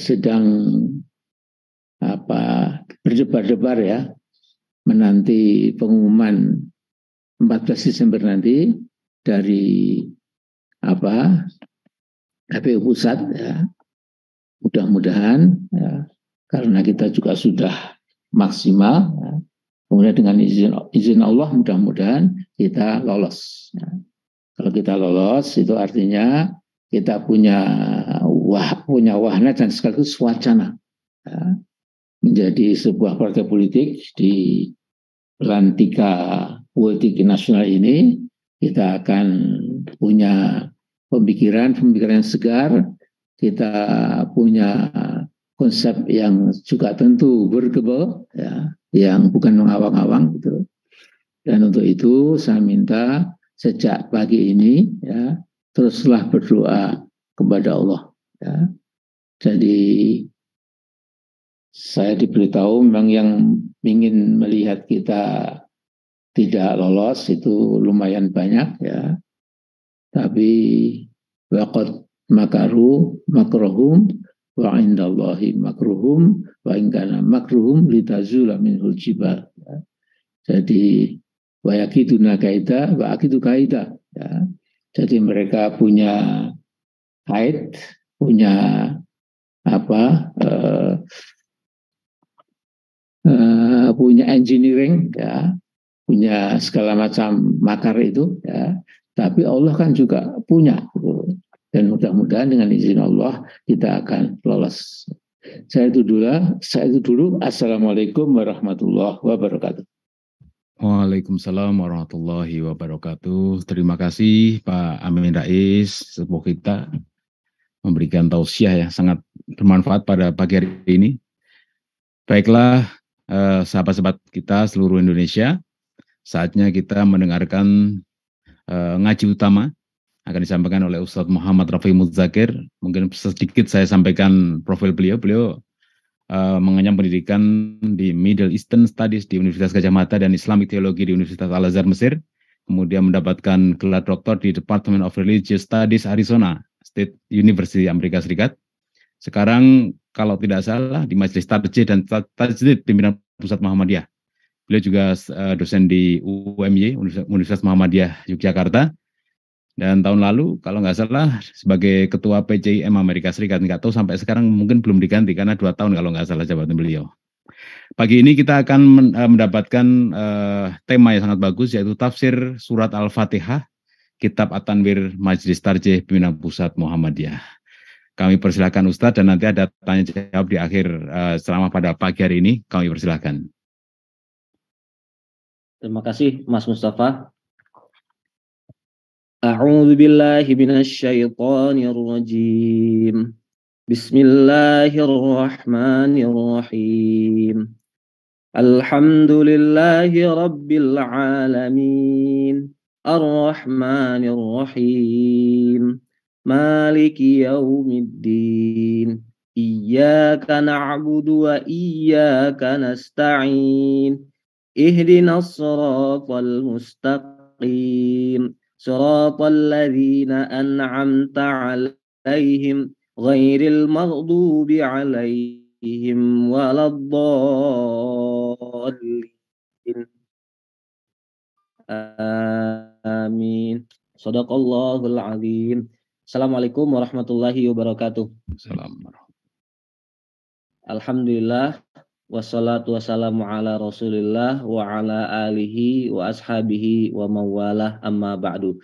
sedang berdebar-debar, ya, menanti pengumuman 14 Desember nanti dari KPU Pusat, ya. Mudah-mudahan, ya, karena kita juga sudah maksimal, ya, kemudian dengan izin Allah mudah-mudahan kita lolos, ya. Kalau kita lolos itu artinya kita punya wahana dan sekaligus wacana, ya, menjadi sebuah partai politik di belantika politik nasional ini. Kita akan punya pemikiran yang segar, kita punya konsep yang juga tentu workable, ya, yang bukan mengawang-awang gitu. Dan untuk itu saya minta sejak pagi ini, ya, teruslah berdoa kepada Allah, ya. Jadi saya diberitahu memang yang ingin melihat kita tidak lolos itu lumayan banyak, ya. Tapi waqad makaru makruhum wa indallahi makruhum wa in kana makruhum litazula minhul jibal, ya. Jadi wa yakiduna kaida wa akidu kaida, ya. Jadi mereka punya kait, punya punya engineering, ya, punya segala macam makar itu, ya. Tapi Allah kan juga punya, gitu. Dan mudah-mudahan dengan izin Allah kita akan lolos. Saya itu dulu. Assalamualaikum warahmatullahi wabarakatuh. Waalaikumsalam warahmatullahi wabarakatuh. Terima kasih Pak Amin Rais, sepuh kita, memberikan tausiah yang sangat bermanfaat pada pagi hari ini. Baiklah, sahabat-sahabat kita seluruh Indonesia, saatnya kita mendengarkan ngaji utama akan disampaikan oleh Ustadz Muhammad Rafi Muzakir. Mungkin sedikit saya sampaikan profil beliau. Beliau mengenyam pendidikan di Middle Eastern Studies di Universitas Gadjah Mada dan Islamic Theology di Universitas Al-Azhar Mesir. Kemudian mendapatkan gelar doktor di Department of Religious Studies Arizona State University Amerika Serikat. Sekarang kalau tidak salah di Majelis Tarjih dan Tajdid Pimpinan Pusat Muhammadiyah. Beliau juga dosen di UMY, Universitas Muhammadiyah Yogyakarta. Dan tahun lalu kalau nggak salah sebagai ketua PCIM Amerika Serikat, nggak tahu sampai sekarang mungkin belum diganti karena 2 tahun kalau nggak salah jabatan beliau. Pagi ini kita akan mendapatkan tema yang sangat bagus, yaitu tafsir surat Al-Fatihah, Kitab At-Tanwir Majelis Tarjih Pimpinan Pusat Muhammadiyah. Kami persilakan Ustadz dan nanti ada tanya jawab di akhir ceramah pada pagi hari ini. Kami persilakan. Terima kasih Mas Mustafa. أعوذ بالله من الشيطان الرجيم بسم الله الرحمن الرحيم الحمد لله رب العالمين الرحمن الرحيم مالك يوم الدين إياك نعبد وإياك نستعين اهدنا الصراط المستقيم صراط الذين أنعمت عليهم غير المغضوب عليهم ولا الضالين آمين صدق الله العظيم. Assalamualaikum warahmatullahi wabarakatuh. Assalamualaikum. Alhamdulillah wassalatu wassalamu ala Rasulillah wa ala alihi wa ashabihi wa mawalah amma ba'du.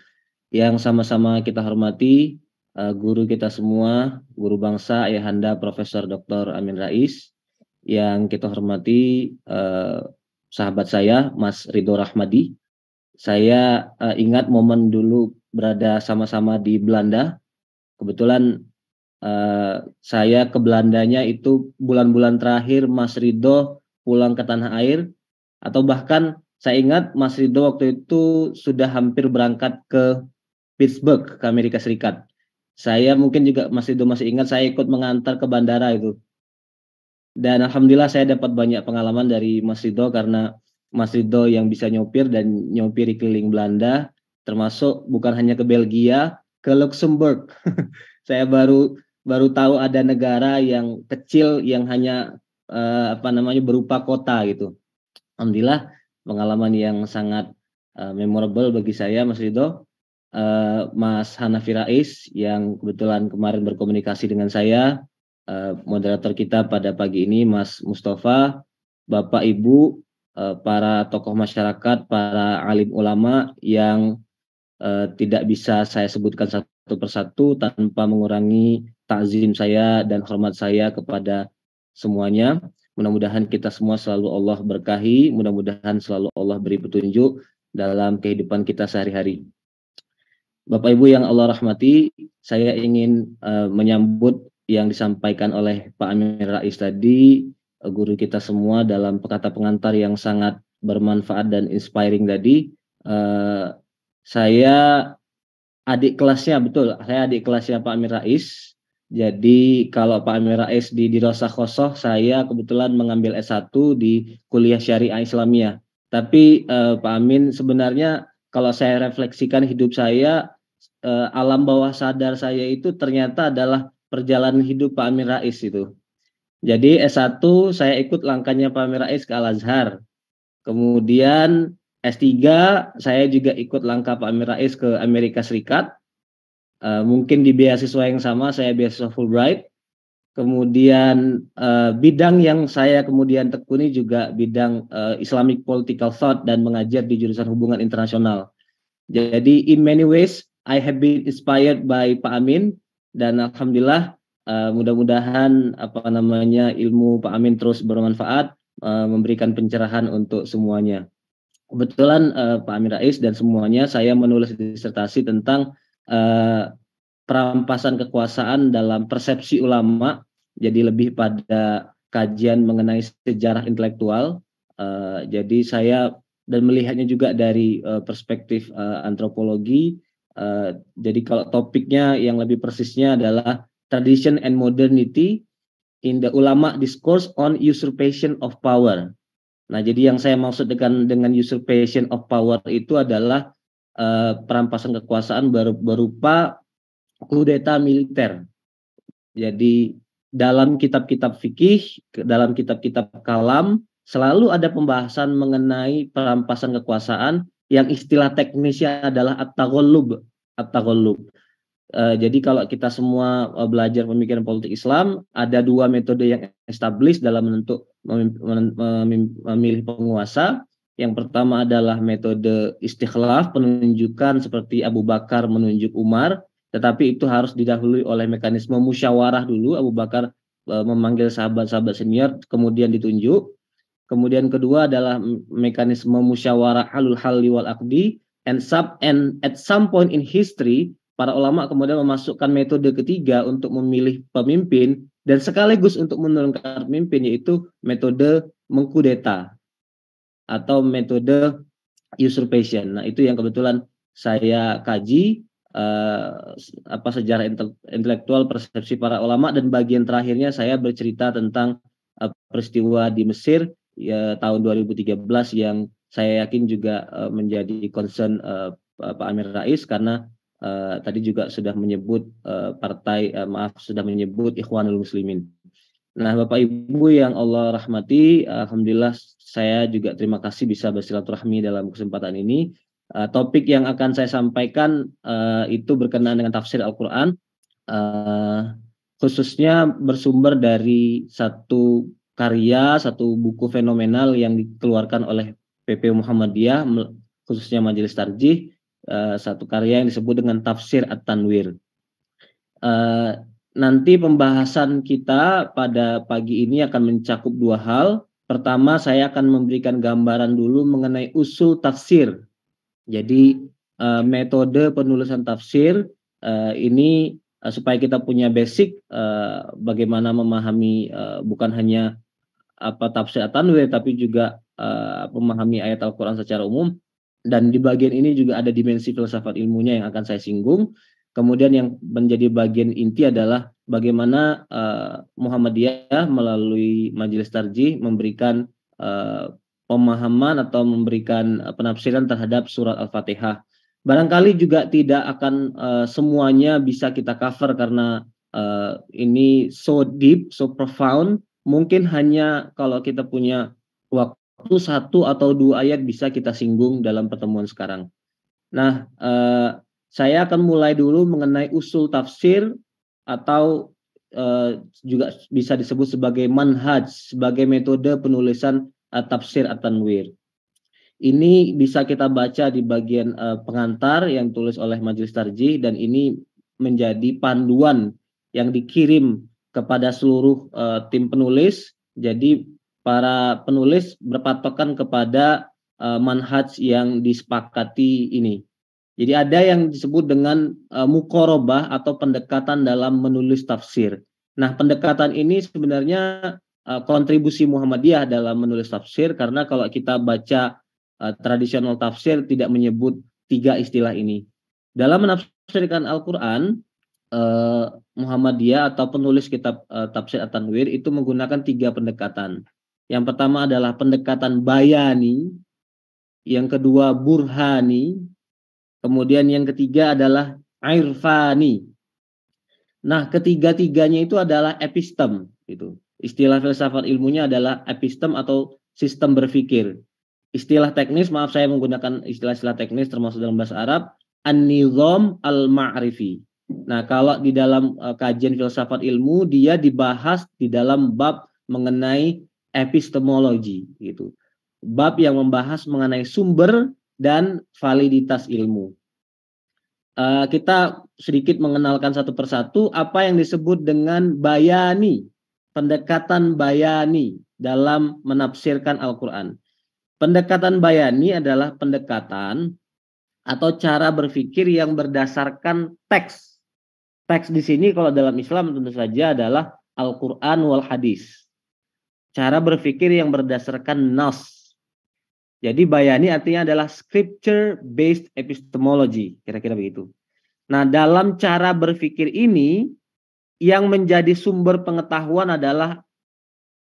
Yang sama-sama kita hormati guru kita semua, guru bangsa Ayahanda Profesor Dr. Amin Rais, yang kita hormati sahabat saya Mas Ridho Rahmadi. Saya ingat momen dulu berada sama-sama di Belanda. Kebetulan saya ke Belandanya itu bulan-bulan terakhir Mas Ridho pulang ke tanah air, atau bahkan saya ingat Mas Ridho waktu itu sudah hampir berangkat ke Pittsburgh ke Amerika Serikat. Saya mungkin juga Mas Ridho masih ingat, saya ikut mengantar ke bandara itu. Dan alhamdulillah saya dapat banyak pengalaman dari Mas Ridho, karena Mas Ridho yang bisa nyopir dan nyopiri keliling Belanda, termasuk bukan hanya ke Belgia, ke Luxembourg. Saya baru tahu ada negara yang kecil yang hanya berupa kota gitu. Alhamdulillah pengalaman yang sangat memorable bagi saya, Mas Ridho. Mas Hanafi Rais yang kebetulan kemarin berkomunikasi dengan saya, moderator kita pada pagi ini Mas Mustafa, Bapak Ibu, para tokoh masyarakat, para alim ulama yang tidak bisa saya sebutkan satu persatu tanpa mengurangi takzim saya dan hormat saya kepada semuanya. Mudah-mudahan kita semua selalu Allah berkahi, mudah-mudahan selalu Allah beri petunjuk dalam kehidupan kita sehari-hari. Bapak Ibu yang Allah rahmati, saya ingin menyambut yang disampaikan oleh Pak Amin Rais tadi, guru kita semua dalam kata pengantar yang sangat bermanfaat dan inspiring tadi. Saya adik kelasnya, betul, saya adik kelasnya Pak Amin Rais. Jadi kalau Pak Amin Rais di Dirasah Khosoh, saya kebetulan mengambil S1 di Kuliah Syariah Islamiyah. Tapi Pak Amin, sebenarnya kalau saya refleksikan hidup saya, alam bawah sadar saya itu ternyata adalah perjalanan hidup Pak Amin Rais itu. Jadi S1 saya ikut langkahnya Pak Amin Rais ke Al-Azhar. Kemudian S3 saya juga ikut langkah Pak Amin Rais ke Amerika Serikat. Mungkin di beasiswa yang sama, saya beasiswa Fulbright. Kemudian bidang yang saya kemudian tekuni juga bidang Islamic Political Thought dan mengajar di jurusan hubungan internasional. Jadi in many ways I have been inspired by Pak Amin, dan alhamdulillah mudah-mudahan ilmu Pak Amin terus bermanfaat, memberikan pencerahan untuk semuanya. Kebetulan Pak Amin Rais dan semuanya, saya menulis disertasi tentang perampasan kekuasaan dalam persepsi ulama, jadi lebih pada kajian mengenai sejarah intelektual. Jadi saya dan melihatnya juga dari perspektif antropologi. Jadi kalau topiknya yang lebih persisnya adalah Tradition and Modernity in the Ulama Discourse on Usurpation of Power. Nah, jadi yang saya maksud dengan usurpation of power itu adalah perampasan kekuasaan berupa kudeta militer. Jadi dalam kitab-kitab fikih, dalam kitab-kitab kalam, selalu ada pembahasan mengenai perampasan kekuasaan yang istilah teknisnya adalah at-taghallub. Jadi kalau kita semua belajar pemikiran politik Islam, ada dua metode yang established dalam memilih penguasa. Yang pertama adalah metode istikhlaf, penunjukan seperti Abu Bakar menunjuk Umar, tetapi itu harus didahului oleh mekanisme musyawarah dulu. Abu Bakar memanggil sahabat-sahabat senior, kemudian ditunjuk. Kemudian kedua adalah mekanisme musyawarah halul halli wal aqdi, And at some point in history, para ulama kemudian memasukkan metode ketiga untuk memilih pemimpin dan sekaligus untuk menurunkan pemimpin, yaitu metode mengkudeta atau metode usurpation. Nah, itu yang kebetulan saya kaji sejarah intelektual persepsi para ulama, dan bagian terakhirnya saya bercerita tentang peristiwa di Mesir tahun 2013 yang saya yakin juga menjadi concern Pak Amir Rais, karena tadi juga sudah menyebut sudah menyebut Ikhwanul Muslimin. Nah, Bapak Ibu yang Allah rahmati, alhamdulillah saya juga terima kasih bisa bersilaturahmi dalam kesempatan ini. Topik yang akan saya sampaikan itu berkenaan dengan tafsir Al-Quran, khususnya bersumber dari satu karya, satu buku fenomenal yang dikeluarkan oleh PP Muhammadiyah, khususnya Majelis Tarjih, satu karya yang disebut dengan Tafsir At-Tanwir. Nanti pembahasan kita pada pagi ini akan mencakup dua hal. Pertama, saya akan memberikan gambaran dulu mengenai usul tafsir. Jadi metode penulisan tafsir ini supaya kita punya basic bagaimana memahami bukan hanya tafsir At-Tanwir, tapi juga memahami ayat Al-Quran secara umum. Dan di bagian ini juga ada dimensi filsafat ilmunya yang akan saya singgung. Kemudian yang menjadi bagian inti adalah bagaimana Muhammadiyah melalui Majelis Tarjih memberikan pemahaman atau memberikan penafsiran terhadap surat Al-Fatihah. Barangkali juga tidak akan semuanya bisa kita cover karena ini so deep, so profound. Mungkin hanya kalau kita punya waktu 1 atau 2 ayat bisa kita singgung dalam pertemuan sekarang. Nah, saya akan mulai dulu mengenai usul tafsir atau juga bisa disebut sebagai manhaj, sebagai metode penulisan tafsir At-Tanwir. Ini bisa kita baca di bagian pengantar yang tulis oleh Majelis Tarjih, dan ini menjadi panduan yang dikirim kepada seluruh tim penulis. Jadi para penulis berpatokan kepada manhaj yang disepakati ini. Jadi ada yang disebut dengan muqarabah atau pendekatan dalam menulis tafsir. Nah, pendekatan ini sebenarnya kontribusi Muhammadiyah dalam menulis tafsir, karena kalau kita baca tradisional tafsir tidak menyebut 3 istilah ini. Dalam menafsirkan Al-Quran, Muhammadiyah atau penulis kitab tafsir At-Tanwir itu menggunakan 3 pendekatan. Yang pertama adalah pendekatan bayani, yang kedua burhani, kemudian yang ketiga adalah irfani. Nah, ketiga-tiganya itu adalah epistem, gitu. Istilah filsafat ilmunya adalah epistem atau sistem berpikir. Istilah teknis, maaf saya menggunakan istilah-istilah teknis termasuk dalam bahasa Arab, an-nizam al-ma'rifi. Nah, kalau di dalam kajian filsafat ilmu dia dibahas di dalam bab mengenai epistemologi, gitu. Bab yang membahas mengenai sumber dan validitas ilmu. Kita sedikit mengenalkan satu persatu apa yang disebut dengan bayani, pendekatan bayani dalam menafsirkan Al-Quran. Pendekatan bayani adalah pendekatan atau cara berpikir yang berdasarkan teks. Teks di sini kalau dalam Islam tentu saja adalah Al-Quran wal Hadis. Cara berpikir yang berdasarkan nas. Jadi bayani artinya adalah scripture based epistemology, kira-kira begitu. Nah, dalam cara berpikir ini yang menjadi sumber pengetahuan adalah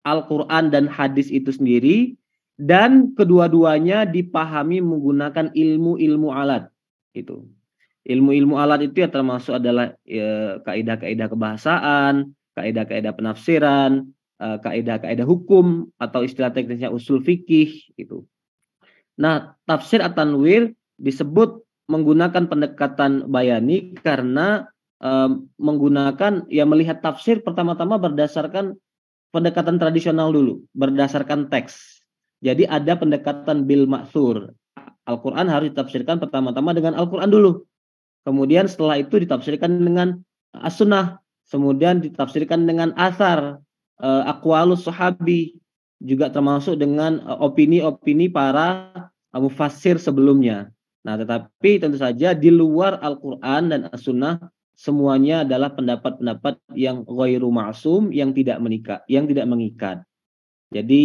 Al-Quran dan hadis itu sendiri, dan kedua-duanya dipahami menggunakan ilmu-ilmu alat. Itu. Ilmu-ilmu alat itu ya termasuk adalah kaidah-kaidah kebahasaan, kaidah-kaidah penafsiran, kaidah-kaidah hukum atau istilah teknisnya usul fikih gitu. Nah, tafsir At-Tanwir disebut menggunakan pendekatan bayani karena menggunakan melihat tafsir pertama-tama berdasarkan pendekatan tradisional dulu, berdasarkan teks. Jadi ada pendekatan bil ma'thur. Al-Quran harus ditafsirkan pertama-tama dengan Al-Quran dulu. Kemudian setelah itu ditafsirkan dengan as-sunnah, kemudian ditafsirkan dengan athar, aqwalus sahabi, juga termasuk dengan opini-opini para mufassir sebelumnya. Nah, tetapi tentu saja di luar Al-Quran dan As-Sunnah semuanya adalah pendapat-pendapat yang ghairu ma'sum, yang tidak mengikat. Jadi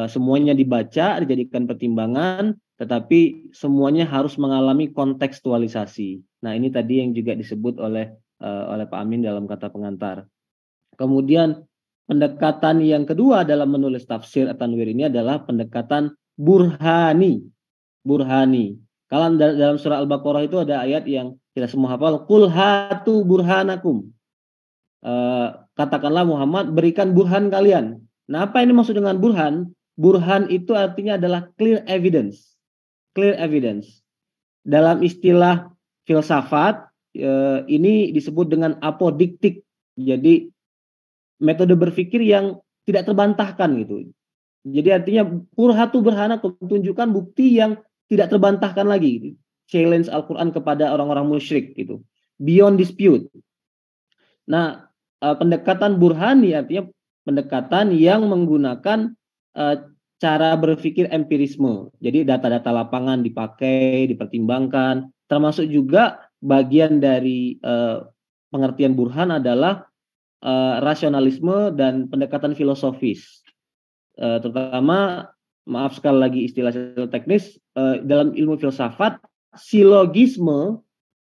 semuanya dibaca, dijadikan pertimbangan, tetapi semuanya harus mengalami kontekstualisasi. Nah, ini tadi yang juga disebut oleh Pak Amin dalam kata pengantar. Kemudian pendekatan yang kedua dalam menulis tafsir At-Tanwir ini adalah pendekatan burhani. Kalau dalam surah Al-Baqarah itu ada ayat yang kita semua hafal, qul hatu burhanakum. Katakanlah Muhammad, berikan burhan kalian. Nah, apa ini maksud dengan burhan? Burhan itu artinya adalah clear evidence. Clear evidence. Dalam istilah filsafat, ini disebut dengan apodiktik. Jadi metode berpikir yang tidak terbantahkan gitu. Jadi artinya burhatu burhanakum, tunjukkan bukti yang tidak terbantahkan lagi gitu. Challenge Al-Quran kepada orang-orang musyrik gitu. Beyond dispute. Nah, pendekatan burhani artinya pendekatan yang menggunakan cara berpikir empirisme. Jadi data-data lapangan dipakai, dipertimbangkan, termasuk juga bagian dari pengertian burhan adalah rasionalisme dan pendekatan filosofis. Terutama, maaf sekali lagi istilah teknis, dalam ilmu filsafat, silogisme,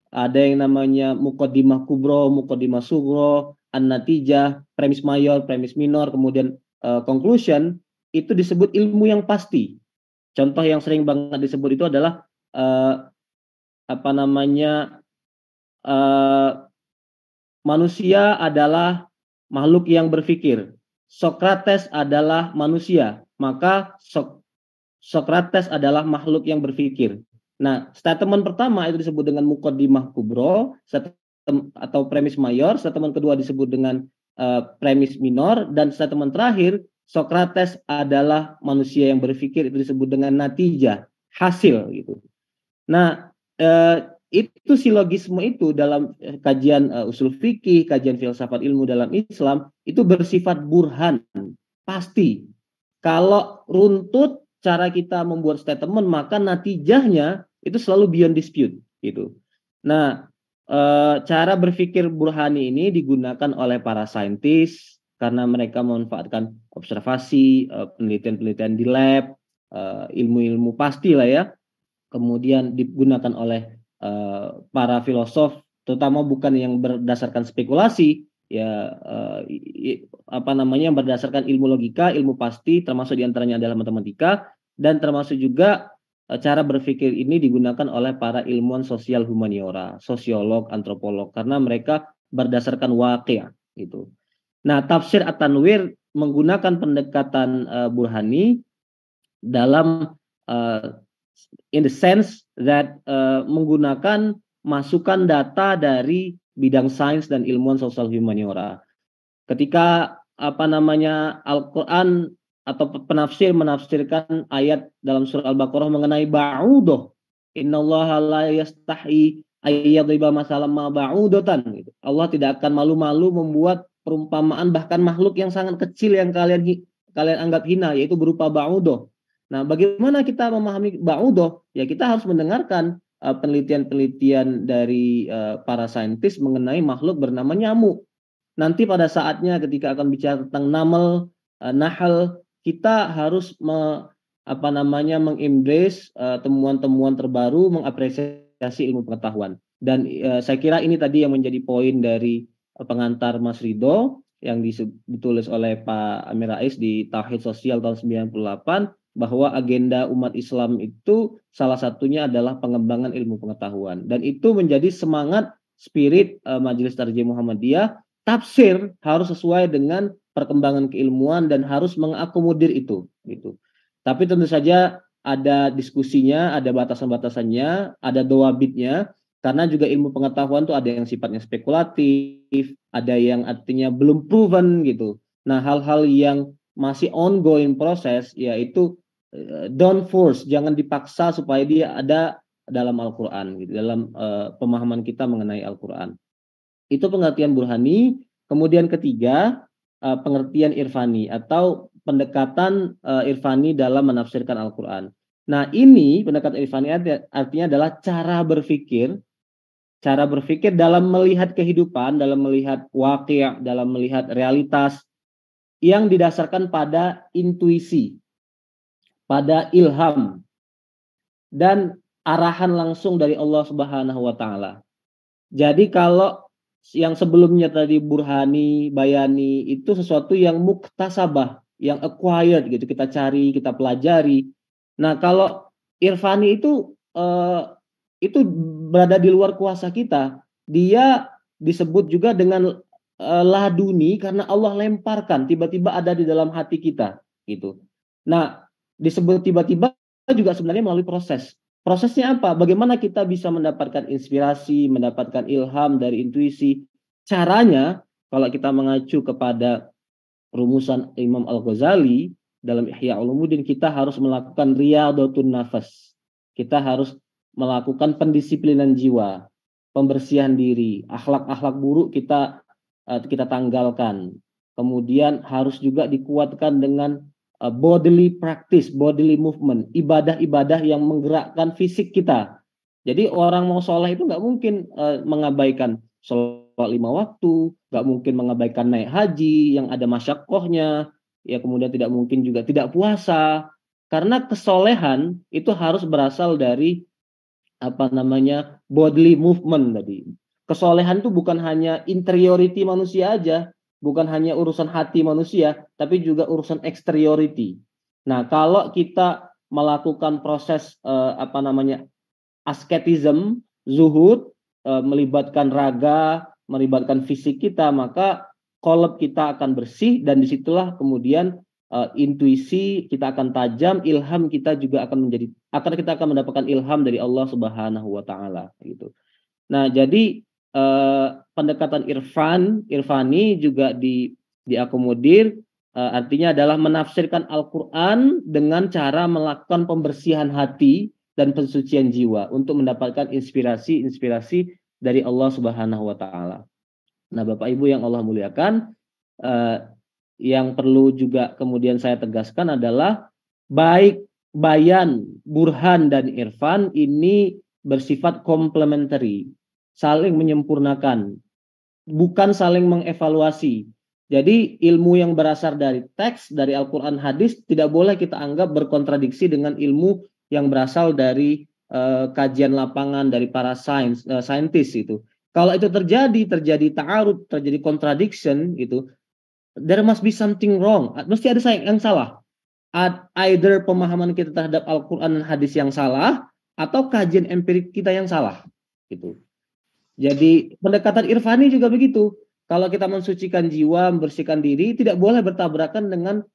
ada yang namanya muqaddimah kubro, muqaddimah sugro, an-natijah, premis mayor, premis minor, kemudian conclusion, itu disebut ilmu yang pasti. Contoh yang sering banget disebut itu adalah manusia adalah makhluk yang berpikir. Sokrates adalah manusia, maka Sokrates adalah makhluk yang berpikir. Nah, statement pertama itu disebut dengan muqaddimah kubro atau premis mayor, statement kedua disebut dengan premis minor, dan statement terakhir Sokrates adalah manusia yang berpikir itu disebut dengan natijah, hasil gitu. Nah, itu silogisme itu dalam kajian usul fikih, kajian filsafat ilmu dalam Islam itu bersifat burhan, pasti. Kalau runtut cara kita membuat statement, maka natijahnya itu selalu beyond dispute gitu. Nah, cara berpikir burhani ini digunakan oleh para saintis karena mereka memanfaatkan observasi, penelitian-penelitian di lab, ilmu-ilmu pasti lah ya. Kemudian digunakan oleh para filosof, terutama bukan yang berdasarkan spekulasi, ya yang berdasarkan ilmu logika, ilmu pasti, termasuk diantaranya adalah matematika, dan termasuk juga cara berpikir ini digunakan oleh para ilmuwan sosial humaniora, sosiolog, antropolog, karena mereka berdasarkan waqi' gitu. Nah, tafsir At-Tanwir menggunakan pendekatan burhani dalam in the sense that menggunakan masukan data dari bidang sains dan ilmuwan sosial humaniora. Ketika Al-Quran atau penafsir menafsirkan ayat dalam surah Al-Baqarah mengenai ba'udoh, innallaha la yastahi ayyadhiba masalam ma ba'udotan gitu. Allah tidak akan malu-malu membuat perumpamaan bahkan makhluk yang sangat kecil yang kalian anggap hina, yaitu berupa ba'udoh. Nah, bagaimana kita memahami ba'udoh? Ya, kita harus mendengarkan penelitian-penelitian dari para saintis mengenai makhluk bernama nyamuk. Nanti pada saatnya ketika akan bicara tentang nahl, kita harus mengembrace temuan-temuan terbaru, mengapresiasi ilmu pengetahuan. Dan saya kira ini tadi yang menjadi poin dari pengantar Mas Ridho yang ditulis oleh Pak Amir Rais di Tauhid Sosial tahun 98, bahwa agenda umat Islam itu salah satunya adalah pengembangan ilmu pengetahuan. Dan itu menjadi semangat spirit Majelis Tarjih Muhammadiyah. Tafsir harus sesuai dengan perkembangan keilmuan dan harus mengakomodir itu gitu. Tapi tentu saja ada diskusinya, ada batasan-batasannya, ada dawabitnya, karena juga ilmu pengetahuan itu ada yang sifatnya spekulatif, ada yang artinya belum proven gitu. Nah, hal-hal yang masih ongoing proses, yaitu don't force, jangan dipaksa supaya dia ada dalam Al-Quran gitu, dalam pemahaman kita mengenai Al-Quran. Itu pengertian burhani. Kemudian ketiga, pengertian irfani atau pendekatan irfani dalam menafsirkan Al-Quran. Nah, ini pendekatan irfani artinya adalah cara berpikir dalam melihat kehidupan, dalam melihat waqi', dalam melihat realitas yang didasarkan pada intuisi, pada ilham, dan arahan langsung dari Allah Subhanahu wa Ta'ala. Jadi, kalau yang sebelumnya tadi burhani, bayani, itu sesuatu yang muktasabah, yang acquired gitu, kita cari, kita pelajari. Nah, kalau irfani itu berada di luar kuasa kita. Dia disebut juga dengan laduni karena Allah lemparkan, tiba-tiba ada di dalam hati kita gitu. Nah, disebut tiba-tiba juga sebenarnya melalui proses. Prosesnya apa? Bagaimana kita bisa mendapatkan inspirasi, mendapatkan ilham dari intuisi? Caranya, kalau kita mengacu kepada rumusan Imam Al-Ghazali dalam Ihya Ulumuddin, kita harus melakukan riyadhatun nafas. Kita harus melakukan pendisiplinan jiwa, pembersihan diri, akhlak-akhlak buruk kita tanggalkan. Kemudian harus juga dikuatkan dengan bodily practice, bodily movement, ibadah-ibadah yang menggerakkan fisik kita. Jadi orang mau sholat itu nggak mungkin mengabaikan sholat 5 waktu, nggak mungkin mengabaikan naik haji yang ada masyakohnya, ya kemudian tidak mungkin juga tidak puasa, karena kesolehan itu harus berasal dari bodily movement tadi. Kesolehan itu bukan hanya interiority manusia aja, bukan hanya urusan hati manusia, tapi juga urusan exteriority. Nah, kalau kita melakukan proses asketism, zuhud, melibatkan raga, melibatkan fisik kita, maka qalb kita akan bersih, dan disitulah kemudian intuisi kita akan tajam, ilham kita juga kita akan mendapatkan ilham dari Allah Subhanahu wa Ta'ala gitu. Nah, jadi pendekatan irfani juga diakomodir, artinya adalah menafsirkan Al-Quran dengan cara melakukan pembersihan hati dan pensucian jiwa untuk mendapatkan inspirasi dari Allah Subhanahu wa Ta'ala. Nah, Bapak Ibu yang Allah muliakan, yang perlu juga kemudian saya tegaskan adalah baik bayan, burhan, dan irfan ini bersifat komplementari, saling menyempurnakan, bukan saling mengevaluasi. Jadi ilmu yang berasal dari teks, dari Al-Quran, hadis, tidak boleh kita anggap berkontradiksi dengan ilmu yang berasal dari kajian lapangan dari para saintis itu. Kalau itu terjadi ta'arud, terjadi contradiction gitu, there must be something wrong. Mesti ada yang salah. Either pemahaman kita terhadap Al-Quran dan hadis yang salah, atau kajian empirik kita yang salah gitu. Jadi pendekatan irfani juga begitu. Kalau kita mensucikan jiwa, membersihkan diri, tidak boleh bertabrakan dengan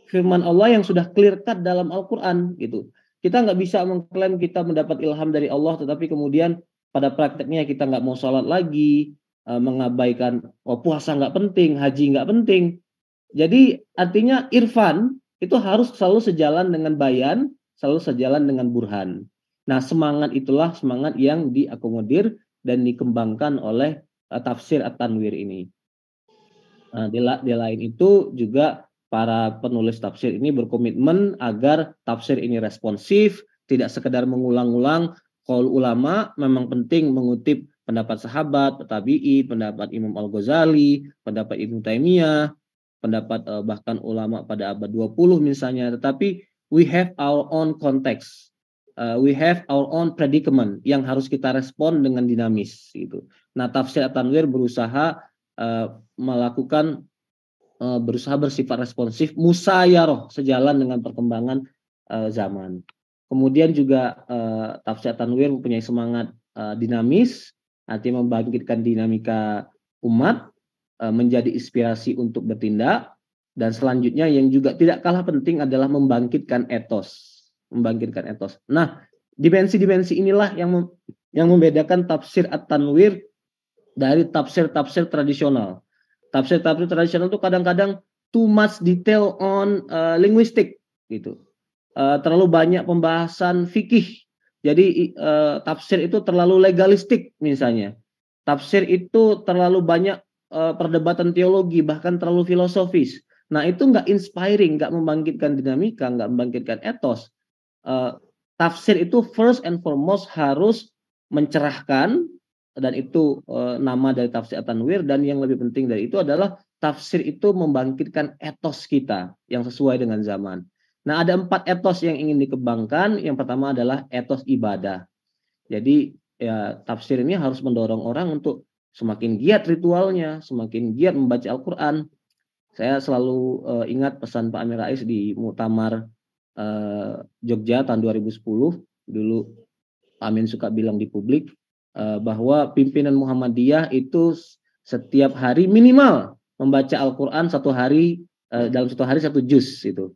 firman Allah yang sudah clear cut dalam Al-Quran gitu. Kita nggak bisa mengklaim kita mendapat ilham dari Allah, tetapi kemudian pada prakteknya kita nggak mau sholat lagi, mengabaikan puasa nggak penting, haji nggak penting. Jadi artinya irfan itu harus selalu sejalan dengan bayan, selalu sejalan dengan burhan. Nah, semangat itulah semangat yang diakomodir dan dikembangkan oleh tafsir At-Tanwir ini. Nah, di lain itu juga para penulis tafsir ini berkomitmen agar tafsir ini responsif, tidak sekedar mengulang-ulang. Qaul ulama memang penting mengutip pendapat sahabat, tabi'in, pendapat Imam Al-Ghazali, pendapat Ibnu Taimiyah, pendapat bahkan ulama pada abad 20 misalnya, tetapi we have our own context. We have our own predicament yang harus kita respon dengan dinamis gitu. Nah, tafsir At-Tanwir berusaha berusaha bersifat responsif, musayyaroh, sejalan dengan perkembangan zaman. Kemudian juga tafsir At-Tanwir mempunyai semangat dinamis, artinya membangkitkan dinamika umat, menjadi inspirasi untuk bertindak, dan selanjutnya yang juga tidak kalah penting adalah membangkitkan etos. Nah, dimensi-dimensi inilah yang membedakan tafsir At-Tanwir dari tafsir-tafsir tradisional. Tafsir-tafsir tradisional itu kadang-kadang too much detail on linguistik gitu. Terlalu banyak pembahasan fikih. Jadi tafsir itu terlalu legalistik misalnya. Tafsir itu terlalu banyak perdebatan teologi, bahkan terlalu filosofis. Nah itu nggak inspiring, nggak membangkitkan dinamika, nggak membangkitkan etos. Tafsir itu first and foremost harus mencerahkan, dan itu nama dari tafsir At-Tanwir, dan yang lebih penting dari itu adalah tafsir itu membangkitkan etos kita yang sesuai dengan zaman. Nah ada 4 etos yang ingin dikembangkan. Yang pertama adalah etos ibadah. Jadi ya tafsir ini harus mendorong orang untuk semakin giat ritualnya, semakin giat membaca Al-Quran. Saya selalu ingat pesan Pak Amir Rais di Muktamar Jogja tahun 2010. Dulu Pak Amin suka bilang di publik bahwa pimpinan Muhammadiyah itu setiap hari minimal membaca Al-Quran dalam satu hari 1 juz itu.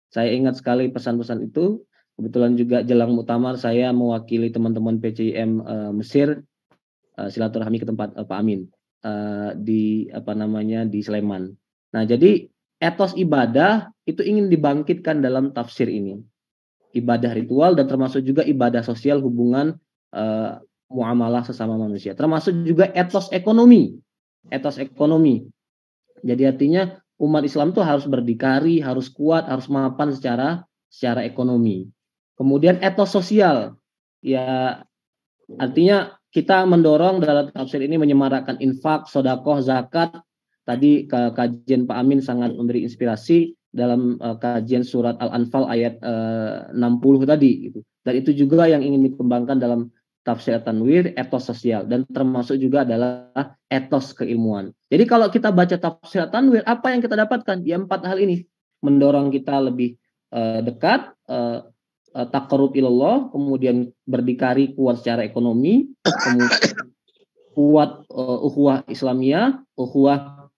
Saya ingat sekali pesan-pesan itu. Kebetulan juga jelang muktamar saya mewakili teman-teman PCIM Mesir silaturahmi ke tempat Pak Amin di Sleman. Nah, jadi etos ibadah itu ingin dibangkitkan dalam tafsir ini. Ibadah ritual dan termasuk juga ibadah sosial, hubungan muamalah sesama manusia. Termasuk juga etos ekonomi. Etos ekonomi. Jadi artinya umat Islam itu harus berdikari, harus kuat, harus mapan secara ekonomi. Kemudian etos sosial. Ya artinya kita mendorong dalam tafsir ini menyemarakkan infak, sedekah, zakat. Tadi kajian Pak Amin sangat memberi inspirasi dalam kajian surat Al-Anfal ayat 60 tadi gitu. Dan itu juga yang ingin dikembangkan dalam tafsir At-Tanwir, etos sosial, dan termasuk juga adalah etos keilmuan. Jadi kalau kita baca tafsir At-Tanwir, apa yang kita dapatkan? Ya 4 hal ini. Mendorong kita lebih dekat, taqarrub ilallah, kemudian berdikari kuat secara ekonomi, kemudian kuat ukhuwah Islamiyah, ukhuwah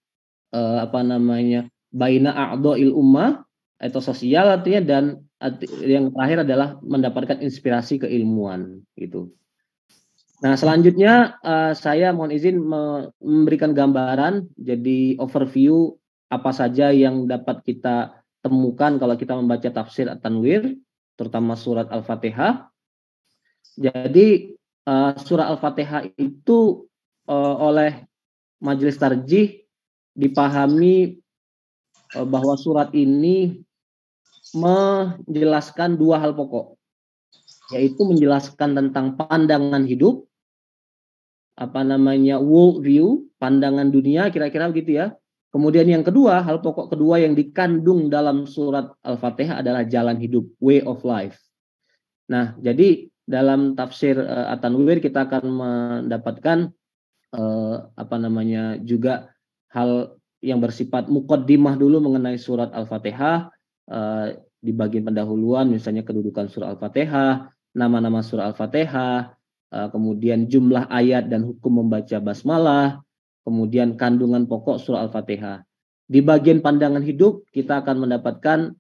baina a'dha'il ummah, atau sosial artinya, dan yang terakhir adalah mendapatkan inspirasi keilmuan gitu. Nah, selanjutnya saya mohon izin memberikan gambaran, jadi overview apa saja yang dapat kita temukan kalau kita membaca tafsir At-Tanwir, terutama surat Al-Fatihah. Jadi surah Al-Fatihah itu oleh Majelis Tarjih dipahami bahwa surat ini menjelaskan 2 hal pokok, yaitu menjelaskan tentang pandangan hidup, world view, pandangan dunia, kira-kira begitu ya. Kemudian yang kedua, hal pokok kedua yang dikandung dalam surat Al-Fatihah adalah jalan hidup, way of life. Nah, jadi dalam tafsir At-Tanwir kita akan mendapatkan juga hal yang bersifat muqaddimah dulu mengenai surat Al-Fatihah, di bagian pendahuluan misalnya kedudukan surah Al-Fatihah, nama-nama surah Al-Fatihah, kemudian jumlah ayat dan hukum membaca basmalah, kemudian kandungan pokok surah Al-Fatihah. Di bagian pandangan hidup kita akan mendapatkan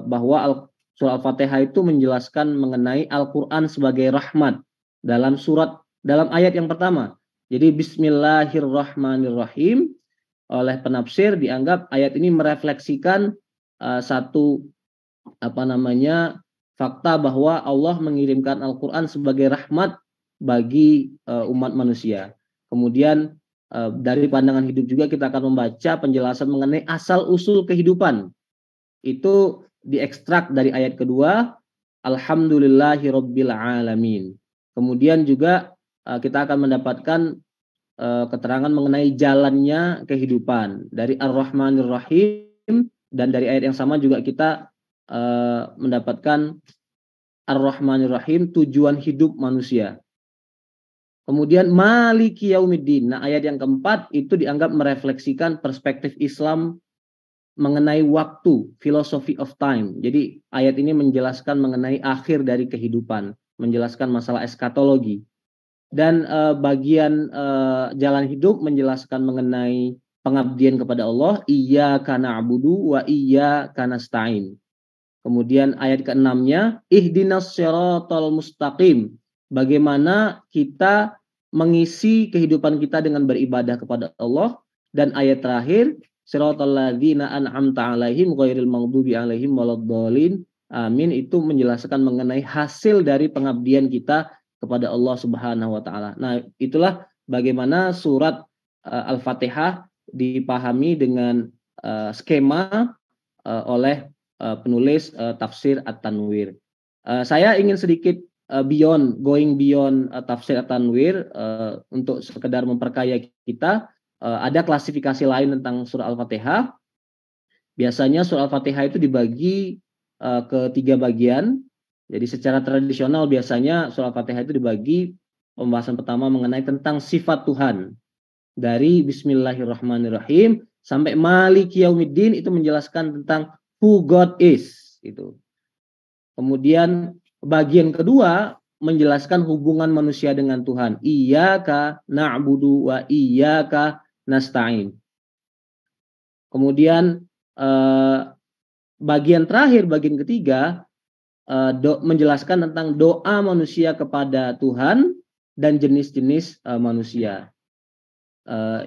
bahwa surah Al-Fatihah itu menjelaskan mengenai Al-Quran sebagai rahmat dalam ayat yang pertama. Jadi Bismillahirrahmanirrahim, oleh penafsir dianggap ayat ini merefleksikan satu fakta bahwa Allah mengirimkan Al-Quran sebagai rahmat bagi umat manusia. Kemudian dari pandangan hidup juga kita akan membaca penjelasan mengenai asal usul kehidupan. Itu diekstrak dari ayat kedua, Alhamdulillahirabbil alamin. Kemudian juga kita akan mendapatkan keterangan mengenai jalannya kehidupan dari Ar-Rahmanir Rahim, dan dari ayat yang sama juga kita mendapatkan Ar-Rahmanir Rahim, tujuan hidup manusia. Kemudian Maliki Yaumiddin. Nah, ayat yang keempat itu dianggap merefleksikan perspektif Islam mengenai waktu, philosophy of time. Jadi ayat ini menjelaskan mengenai akhir dari kehidupan, menjelaskan masalah eskatologi. Dan bagian jalan hidup menjelaskan mengenai pengabdian kepada Allah, iyyaka na'budu wa iyyaka nasta'in. Kemudian ayat ke-6-nya, ihdinas siratal mustaqim. Bagaimana kita mengisi kehidupan kita dengan beribadah kepada Allah. Dan ayat terakhir, siratal ladzina an'amta 'alaihim ghairil maghdubi 'alaihim waladdallin. Amin, itu menjelaskan mengenai hasil dari pengabdian kita kepada Allah Subhanahu wa taala. Nah, itulah bagaimana surat Al-Fatihah dipahami dengan skema oleh penulis tafsir At-Tanwir. Saya ingin sedikit going beyond tafsir At-Tanwir untuk sekedar memperkaya kita. Ada klasifikasi lain tentang surah Al-Fatihah. Biasanya surah Al-Fatihah itu dibagi ke 3 bagian. Jadi secara tradisional biasanya surah Al-Fatihah itu dibagi, pembahasan pertama mengenai tentang sifat Tuhan. Dari Bismillahirrahmanirrahim sampai Maliki Yaumiddin itu menjelaskan tentang who God is. Gitu. Kemudian bagian kedua menjelaskan hubungan manusia dengan Tuhan. Iyyaka na'budu wa iyyaka nasta'in. Kemudian bagian terakhir, bagian ketiga, menjelaskan tentang doa manusia kepada Tuhan dan jenis-jenis manusia.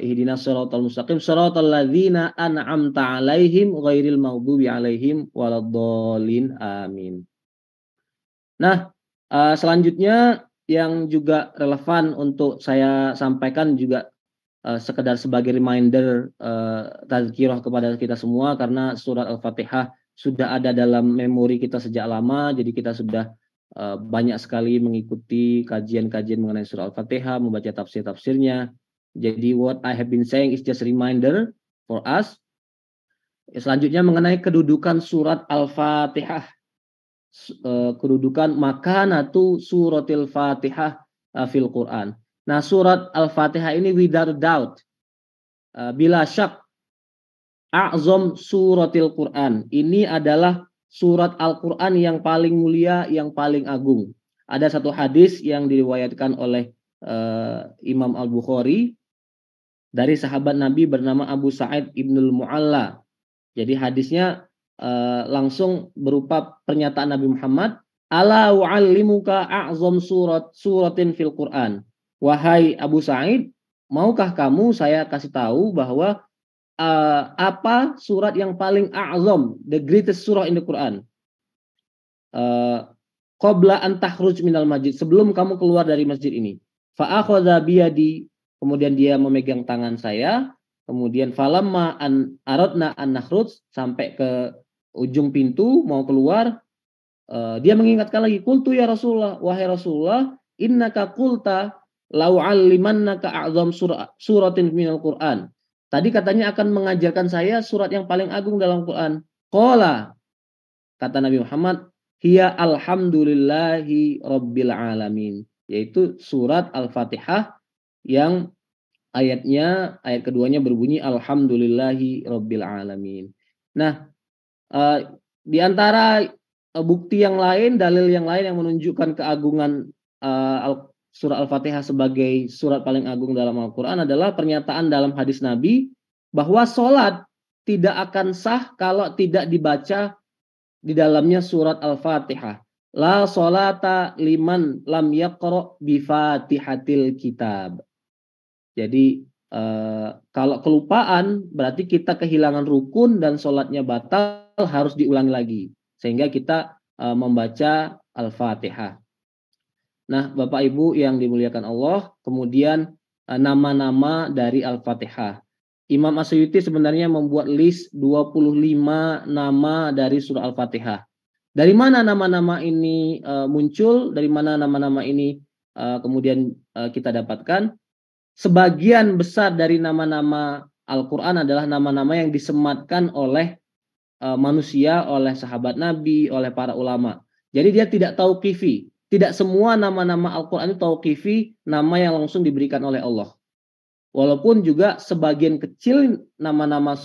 Ihdinas shiratal mustaqim shiratal ladzina an'amta 'alaihim ghairil maghdubi 'alaihim waladdallin. Amin. Nah, selanjutnya yang juga relevan untuk saya sampaikan juga sekedar sebagai reminder, tazkirah kepada kita semua, karena surat Al-Fatihah sudah ada dalam memori kita sejak lama, jadi kita sudah banyak sekali mengikuti kajian-kajian mengenai surat Al-Fatihah, membaca tafsir-tafsirnya. Jadi what I have been saying is just a reminder for us. Selanjutnya mengenai kedudukan surat Al-Fatihah. Kedudukan makanatu suratil Fatihah fil Quran. Nah, surat Al-Fatihah ini without doubt, bila syak, a'zam suratil Quran. Ini adalah surat Al-Quran yang paling mulia, yang paling agung. Ada satu hadis yang diriwayatkan oleh Imam Al-Bukhari dari sahabat Nabi bernama Abu Sa'id Ibnul Mu'alla. Jadi hadisnya langsung berupa pernyataan Nabi Muhammad, ala wa'allimuka a'zam suratin fil Quran. Wahai Abu Sa'id, maukah kamu saya kasih tahu bahwa apa surat yang paling a'zam, the greatest surah in the Quran? Qabla an takhruj minal masjid, sebelum kamu keluar dari masjid ini. Fa akhadha biyadi, kemudian dia memegang tangan saya, kemudian falamma an aradna an nakhruj, sampai ke ujung pintu mau keluar, dia mengingatkan lagi, qultu ya Rasulullah, wahai Rasulullah, innaka qulta lau'allimannaka a'zam suratin minal Quran. Tadi katanya akan mengajarkan saya surat yang paling agung dalam Quran. Qala, kata Nabi Muhammad, hiya alhamdulillahi rabbil alamin, yaitu surat Al-Fatihah yang ayat keduanya berbunyi alhamdulillahi rabbil alamin. Nah, di antara bukti yang lain, dalil yang lain yang menunjukkan keagungan surah Al-Fatihah sebagai surat paling agung dalam Al-Quran adalah pernyataan dalam hadis Nabi bahwa sholat tidak akan sah kalau tidak dibaca di dalamnya surat Al-Fatihah. La sholata liman lam yaqra' bi fatihatil kitab. Jadi kalau kelupaan berarti kita kehilangan rukun dan sholatnya batal, harus diulangi lagi sehingga kita membaca Al-Fatihah. Nah, Bapak Ibu yang dimuliakan Allah, kemudian nama-nama dari Al-Fatihah. Imam Asyuyuti sebenarnya membuat list 25 nama dari surah Al-Fatihah. Dari mana nama-nama ini muncul? Dari mana nama-nama ini kemudian kita dapatkan? Sebagian besar dari nama-nama Al-Quran adalah nama-nama yang disematkan oleh manusia, oleh sahabat Nabi, oleh para ulama. Jadi dia tidak tauqifi. Tidak semua nama-nama Al-Quran itu tauqifi, nama yang langsung diberikan oleh Allah. Walaupun juga sebagian kecil nama-nama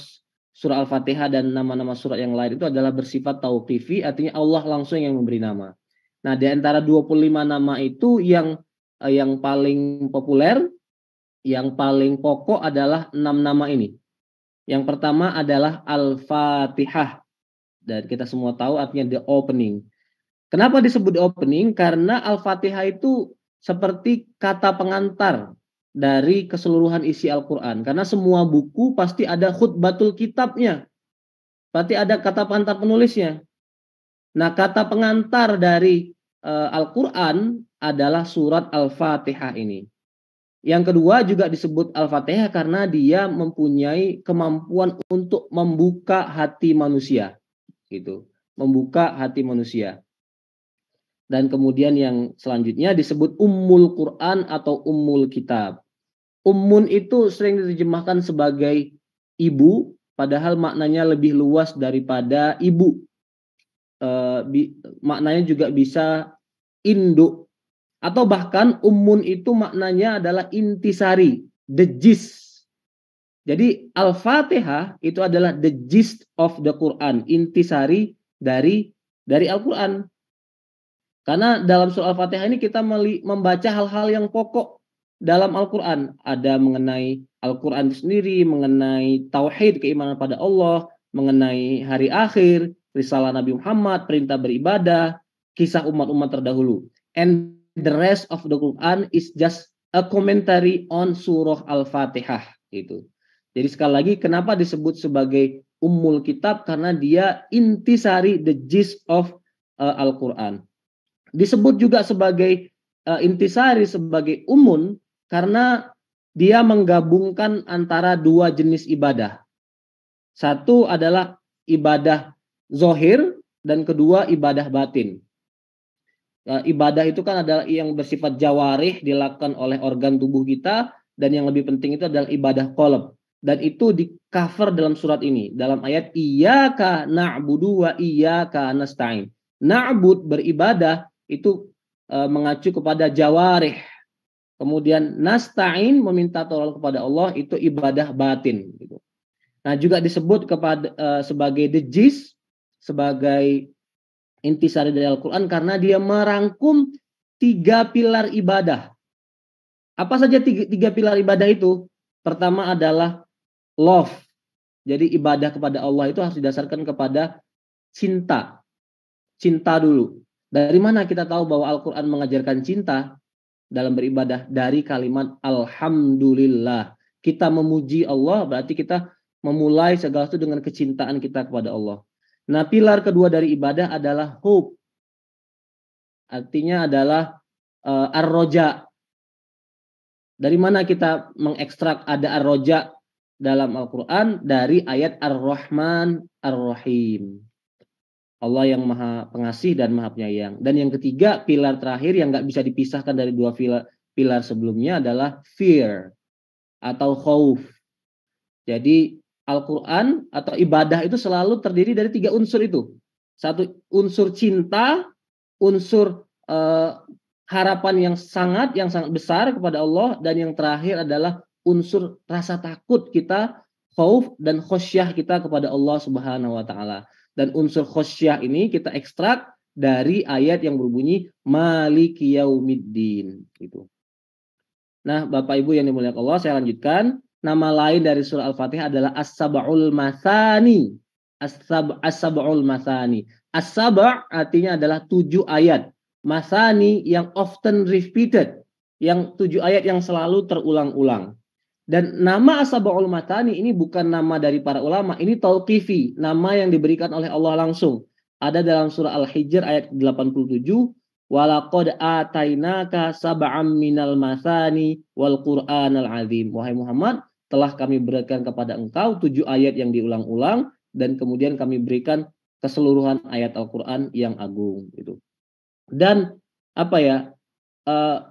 surah Al-Fatihah dan nama-nama surat yang lain itu adalah bersifat tauqifi, artinya Allah langsung yang memberi nama. Nah, di antara 25 nama itu yang paling populer, yang paling pokok adalah 6 nama ini. Yang pertama adalah Al-Fatihah. Dan kita semua tahu artinya the opening. Kenapa disebut the opening? Karena Al-Fatihah itu seperti kata pengantar dari keseluruhan isi Al-Quran. Karena semua buku pasti ada khutbatul kitabnya. Berarti ada kata pengantar penulisnya. Nah, kata pengantar dari Al-Quran adalah surat Al-Fatihah ini. Yang kedua juga disebut Al-Fatihah karena dia mempunyai kemampuan untuk membuka hati manusia, gitu. Membuka hati manusia. Dan kemudian yang selanjutnya disebut Ummul Quran atau Ummul Kitab. Ummun itu sering diterjemahkan sebagai ibu, padahal maknanya lebih luas daripada ibu. Maknanya juga bisa induk. Atau bahkan ummun itu maknanya adalah intisari, the gist. Jadi Al-Fatihah itu adalah the gist of the Quran, intisari dari Al-Quran. Karena dalam surah Al-Fatihah ini kita membaca hal-hal yang pokok dalam Al-Quran. Ada mengenai Al-Quran itu sendiri, mengenai tauhid, keimanan pada Allah, mengenai hari akhir, risalah Nabi Muhammad, perintah beribadah, kisah umat-umat terdahulu. And the rest of the Quran is just a commentary on surah Al-Fatihah. Gitu. Jadi sekali lagi kenapa disebut sebagai Ummul Kitab? Karena dia intisari, the gist of Al-Quran. Disebut juga sebagai intisari, sebagai ummun, karena dia menggabungkan antara dua jenis ibadah. Satu adalah ibadah zohir, dan kedua ibadah batin. Ibadah itu kan adalah yang bersifat jawarih, dilakukan oleh organ tubuh kita, dan yang lebih penting itu adalah ibadah qalb. Dan itu di cover dalam surat ini, dalam ayat Iyyaka na'budu wa iyyaka nasta'in. Na'bud, beribadah, itu mengacu kepada jawarih. Kemudian nasta'in, meminta tolong kepada Allah, itu ibadah batin. Gitu. Nah juga disebut sebagai the gist, sebagai intisari dari Al-Quran karena dia merangkum 3 pilar ibadah. Apa saja 3 pilar ibadah itu? Pertama adalah love. Jadi ibadah kepada Allah itu harus didasarkan kepada cinta. Cinta dulu. Dari mana kita tahu bahwa Al-Quran mengajarkan cinta dalam beribadah? Dari kalimat Alhamdulillah. Kita memuji Allah berarti kita memulai segala sesuatu dengan kecintaan kita kepada Allah. Nah, pilar kedua dari ibadah adalah hope. Artinya adalah ar-roja. Dari mana kita mengekstrak ada ar-roja dalam Al-Quran? Dari ayat Ar-Rahman Ar-Rahim. Allah yang maha pengasih dan maha penyayang. Dan yang ketiga, pilar terakhir yang nggak bisa dipisahkan dari 2 pilar sebelumnya adalah fear atau khauf. Jadi Al-Quran atau ibadah itu selalu terdiri dari 3 unsur itu. Satu unsur cinta, unsur harapan yang sangat besar kepada Allah, dan yang terakhir adalah unsur rasa takut kita, khauf dan khosyah kita kepada Allah Subhanahu wa taala. Dan unsur khosyah ini kita ekstrak dari ayat yang berbunyi Maliki Yaumiddin gitu. Nah, Bapak Ibu yang dimuliakan Allah, saya lanjutkan. Nama lain dari surah Al-Fatihah adalah As-Sab'ul Mathani. As-Sab'ul Mathani. As-Sab' artinya adalah 7 ayat. Mathani yang often repeated. Yang 7 ayat yang selalu terulang-ulang. Dan nama As-Sab'ul Mathani ini bukan nama dari para ulama. Ini tauqifi. Nama yang diberikan oleh Allah langsung. Ada dalam surah Al-Hijr ayat 87. Walaqad atainaka sab'am minal mathani wal Qur'anal azim. Wahai Muhammad, telah kami berikan kepada engkau 7 ayat yang diulang-ulang, dan kemudian kami berikan keseluruhan ayat Al-Quran yang agung. Gitu. Dan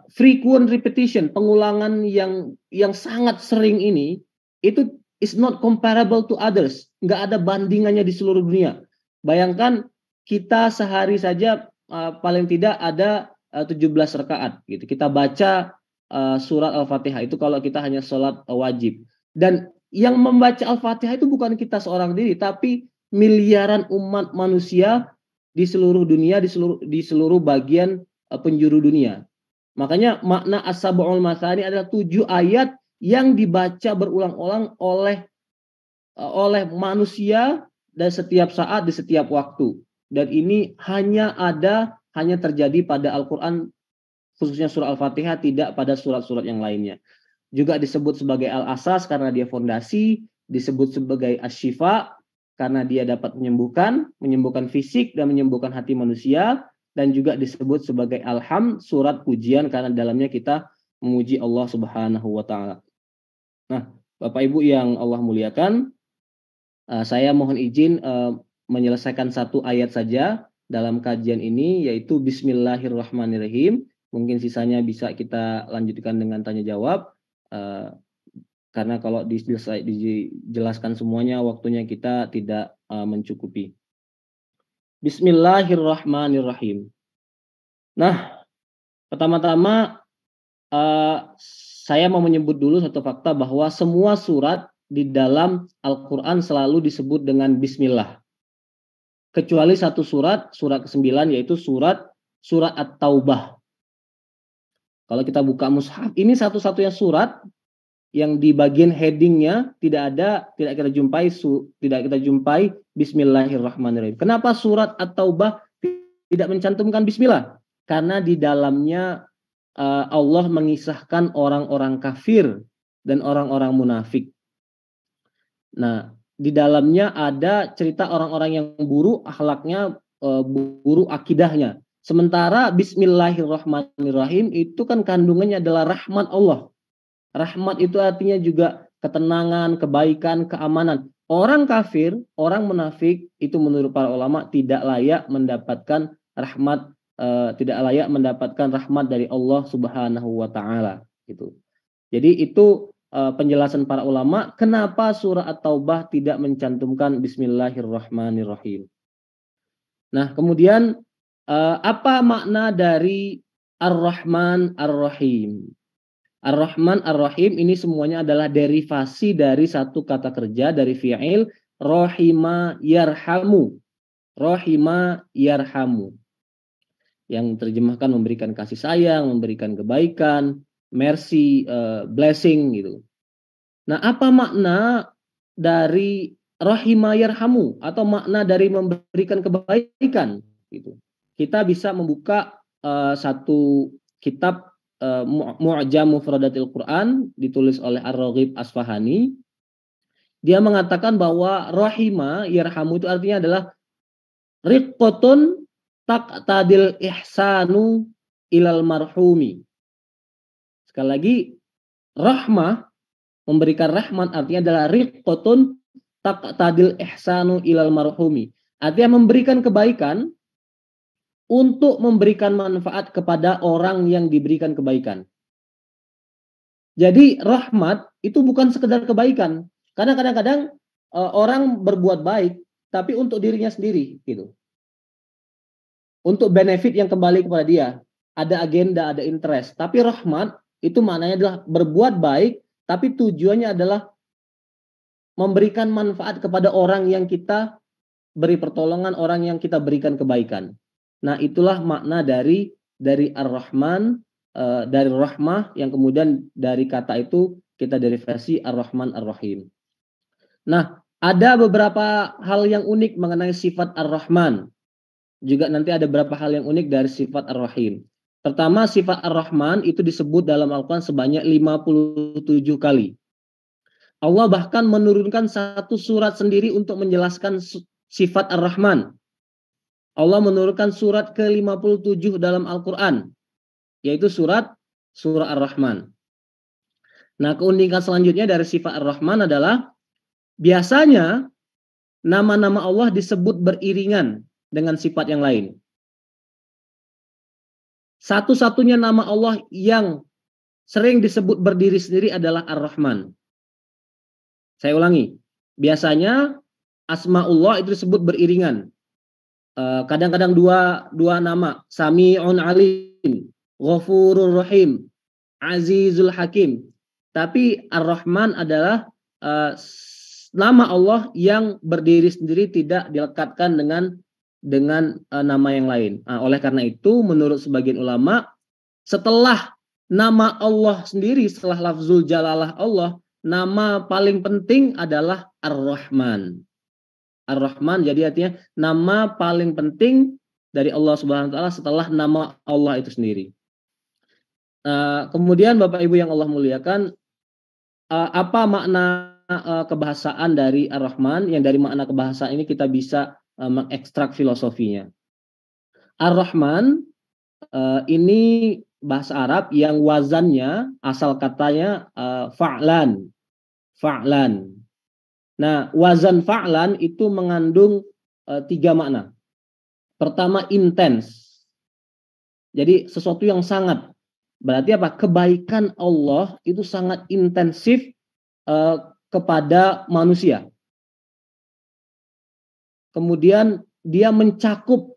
frequent repetition, pengulangan yang sangat sering ini, itu is not comparable to others. Nggak ada bandingannya di seluruh dunia. Bayangkan kita sehari saja paling tidak ada 17 rakaat. Gitu. Kita baca surat Al-Fatihah itu kalau kita hanya sholat wajib. Dan yang membaca Al-Fatihah itu bukan kita seorang diri, tapi miliaran umat manusia di seluruh dunia, di seluruh bagian penjuru dunia. Makanya makna As-Sab'ul Mathani adalah 7 ayat yang dibaca berulang-ulang oleh manusia dan setiap saat di setiap waktu. Dan ini hanya terjadi pada Al-Quran, khususnya surah Al-Fatihah, tidak pada surat-surat yang lainnya. Juga disebut sebagai Al-Asas karena dia fondasi, disebut sebagai Asy-Syifa karena dia dapat menyembuhkan fisik dan menyembuhkan hati manusia, dan juga disebut sebagai Alham, surat pujian karena dalamnya kita memuji Allah Subhanahu wa taala. Nah, Bapak Ibu yang Allah muliakan, saya mohon izin menyelesaikan satu ayat saja dalam kajian ini, yaitu Bismillahirrahmanirrahim. Mungkin sisanya bisa kita lanjutkan dengan tanya jawab, karena kalau dijelaskan semuanya waktunya kita tidak mencukupi. Bismillahirrahmanirrahim. Nah, pertama-tama saya mau menyebut dulu satu fakta bahwa semua surat di dalam Al-Quran selalu disebut dengan Bismillah. Kecuali satu surat, surat ke-9, yaitu surat At-Taubah. Kalau kita buka mushaf, ini satu-satunya surat yang di bagian headingnya tidak kita jumpai Bismillahirrahmanirrahim. Kenapa surat At-Taubah tidak mencantumkan Bismillah? Karena di dalamnya Allah mengisahkan orang-orang kafir dan orang-orang munafik. Nah, di dalamnya ada cerita orang-orang yang buruk akhlaknya, buruk akidahnya. Sementara Bismillahirrahmanirrahim itu kan kandungannya adalah rahmat Allah. Rahmat itu artinya juga ketenangan, kebaikan, keamanan. Orang kafir, orang munafik itu menurut para ulama tidak layak mendapatkan rahmat, tidak layak mendapatkan rahmat dari Allah Subhanahu wa taala gitu. Jadi itu penjelasan para ulama kenapa surah At-Taubah tidak mencantumkan Bismillahirrahmanirrahim. Nah, kemudian apa makna dari Ar-Rahman Ar-Rahim? Ar-Rahman Ar-Rahim ini semuanya adalah derivasi dari satu kata kerja dari fi'il rahima yarhamu. Rahima yarhamu. Yang terjemahkan memberikan kasih sayang, memberikan kebaikan, mercy, blessing gitu. Nah, apa makna dari rahima yarhamu atau makna dari memberikan kebaikan gitu. Kita bisa membuka satu kitab Mu'jam Mufradatil Quran ditulis oleh Ar-Raghib Asfahani. Dia mengatakan bahwa rahima yarhamu itu artinya adalah riqqatun taqtadil ihsanu ilal marhumi. Sekali lagi, rahmah, memberikan rahmat artinya adalah riqqatun taqtadil ihsanu ilal marhumi. Artinya memberikan kebaikan untuk memberikan manfaat kepada orang yang diberikan kebaikan. Jadi rahmat itu bukan sekedar kebaikan. Karena kadang-kadang orang berbuat baik tapi untuk dirinya sendiri gitu. Untuk benefit yang kembali kepada dia. Ada agenda, ada interest. Tapi rahmat itu maknanya adalah berbuat baik tapi tujuannya adalah memberikan manfaat kepada orang yang kita beri pertolongan, orang yang kita berikan kebaikan. Nah, itulah makna dari Ar-Rahman, dari rahmah yang kemudian dari kata itu kita derivasi Ar-Rahman Ar-Rahim. Nah, ada beberapa hal yang unik mengenai sifat Ar-Rahman. Juga nanti ada beberapa hal yang unik dari sifat Ar-Rahim. Pertama, sifat Ar-Rahman itu disebut dalam Al-Quran sebanyak 57 kali. Allah bahkan menurunkan satu surat sendiri untuk menjelaskan sifat Ar-Rahman. Allah menurunkan surat ke-57 dalam Al-Quran, yaitu surah Ar-Rahman. Nah, keunikan selanjutnya dari sifat Ar-Rahman adalah biasanya nama-nama Allah disebut beriringan dengan sifat yang lain. Satu-satunya nama Allah yang sering disebut berdiri sendiri adalah Ar-Rahman. Saya ulangi, biasanya Asma'ullah itu disebut beriringan. Kadang-kadang dua nama, Sami'un Alim, Ghafurur Rahim, Azizul Hakim. Tapi Ar-Rahman adalah nama Allah yang berdiri sendiri, tidak dilekatkan dengan nama yang lain. Oleh karena itu, menurut sebagian ulama, setelah nama Allah sendiri, setelah lafzul jalalah Allah, nama paling penting adalah Ar-Rahman. Ar-Rahman jadi artinya nama paling penting dari Allah Subhanahu wa taala setelah nama Allah itu sendiri. Kemudian Bapak Ibu yang Allah muliakan, apa makna kebahasaan dari Ar-Rahman? Yang dari makna kebahasaan ini kita bisa mengekstrak filosofinya. Ar-Rahman ini bahasa Arab yang wazannya asal katanya fa'lan. Fa'lan. Nah, wazan fa'lan itu mengandung 3 makna. Pertama, intens. Jadi sesuatu yang sangat. Berarti apa? Kebaikan Allah itu sangat intensif kepada manusia. Kemudian dia mencakup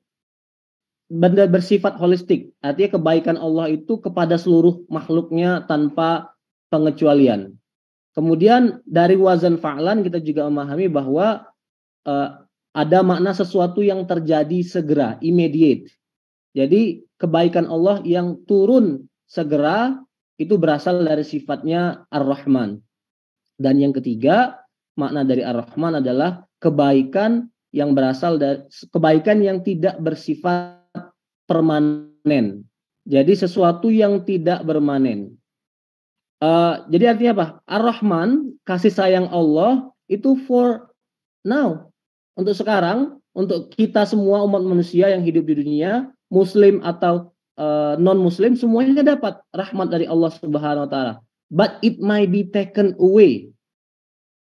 benda bersifat holistik. Artinya kebaikan Allah itu kepada seluruh makhluknya tanpa pengecualian. Kemudian dari wazan fa'lan kita juga memahami bahwa ada makna sesuatu yang terjadi segera, immediate. Jadi kebaikan Allah yang turun segera itu berasal dari sifatnya Ar-Rahman. Dan yang ketiga, makna dari Ar-Rahman adalah kebaikan yang berasal dari kebaikan yang tidak bersifat permanen. Jadi sesuatu yang tidak permanen. Jadi artinya apa? Ar-Rahman, kasih sayang Allah itu for now, untuk sekarang, untuk kita semua umat manusia yang hidup di dunia, Muslim atau non-Muslim, semuanya dapat rahmat dari Allah Subhanahu Wa Taala. But it might be taken away.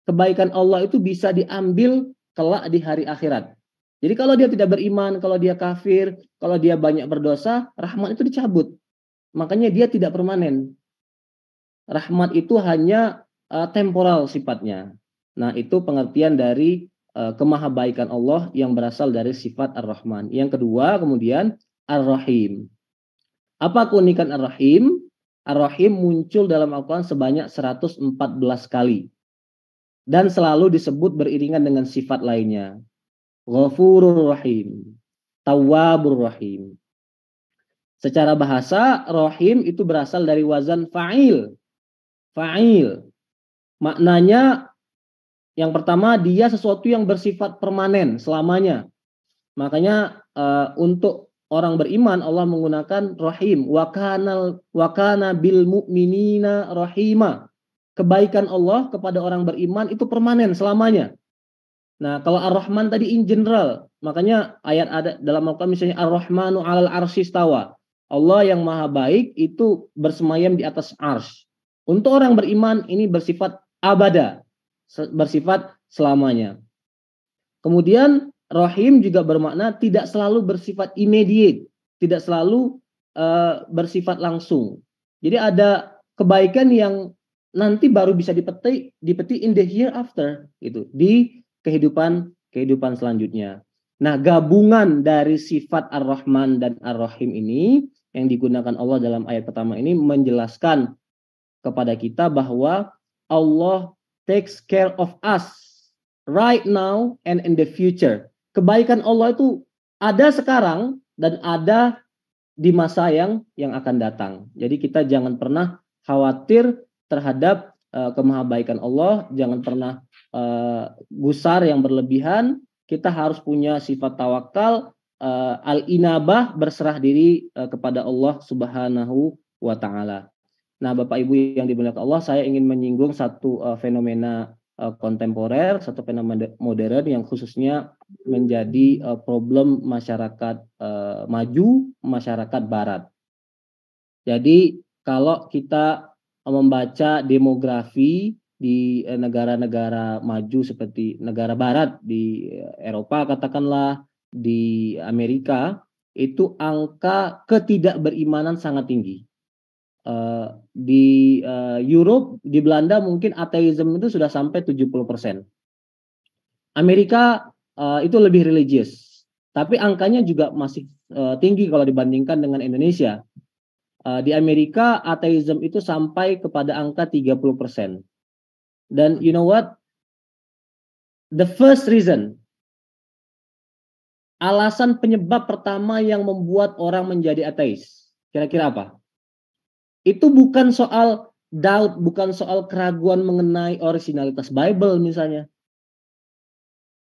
Kebaikan Allah itu bisa diambil kelak di hari akhirat. Jadi kalau dia tidak beriman, kalau dia kafir, kalau dia banyak berdosa, rahmat itu dicabut. Makanya dia tidak permanen. Rahmat itu hanya temporal sifatnya. Nah, itu pengertian dari kemahabaikan Allah yang berasal dari sifat Ar-Rahman. Yang kedua, kemudian Ar-Rahim. Apa keunikan Ar-Rahim? Ar-Rahim muncul dalam Al-Quran sebanyak 114 kali. Dan selalu disebut beriringan dengan sifat lainnya. Ghafurur Rahim, Tawwabur Rahim. Secara bahasa, Rahim itu berasal dari wazan fa'il. Fa'il. Maknanya yang pertama, dia sesuatu yang bersifat permanen selamanya. Makanya untuk orang beriman Allah menggunakan Rahim. Wa kana bil mu'minina rahima. Kebaikan Allah kepada orang beriman itu permanen selamanya. Nah, kalau Ar-Rahman tadi in general, makanya ayat ada dalam Al-Quran misalnya Ar-Rahmanu 'alal arsy istawa. Allah yang maha baik itu bersemayam di atas arsy. Untuk orang beriman ini bersifat abada, bersifat selamanya. Kemudian Rahim juga bermakna tidak selalu bersifat immediate, tidak selalu bersifat langsung. Jadi ada kebaikan yang nanti baru bisa dipetik in the hereafter, gitu, di kehidupan selanjutnya. Nah, gabungan dari sifat Ar-Rahman dan Ar-Rahim ini yang digunakan Allah dalam ayat pertama ini menjelaskan kepada kita bahwa Allah takes care of us right now and in the future. Kebaikan Allah itu ada sekarang dan ada di masa yang akan datang. Jadi kita jangan pernah khawatir terhadap kemahabaikan Allah, jangan pernah gusar yang berlebihan. Kita harus punya sifat tawakal, al-inabah, berserah diri kepada Allah Subhanahu wa Ta'ala. Nah, Bapak Ibu yang dimuliakan Allah, saya ingin menyinggung satu fenomena kontemporer, satu fenomena modern yang khususnya menjadi problem masyarakat maju, masyarakat barat. Jadi kalau kita membaca demografi di negara-negara maju seperti negara barat, di Eropa katakanlah, di Amerika, itu angka ketidakberimanan sangat tinggi. Di Europe, di Belanda mungkin ateisme itu sudah sampai 70%. Amerika itu lebih religius, tapi angkanya juga masih tinggi kalau dibandingkan dengan Indonesia. Di Amerika ateisme itu sampai kepada angka 30%. Dan you know what? The first reason, alasan penyebab pertama yang membuat orang menjadi ateis, kira-kira apa? Itu bukan soal doubt, bukan soal keraguan mengenai originalitas Bible misalnya.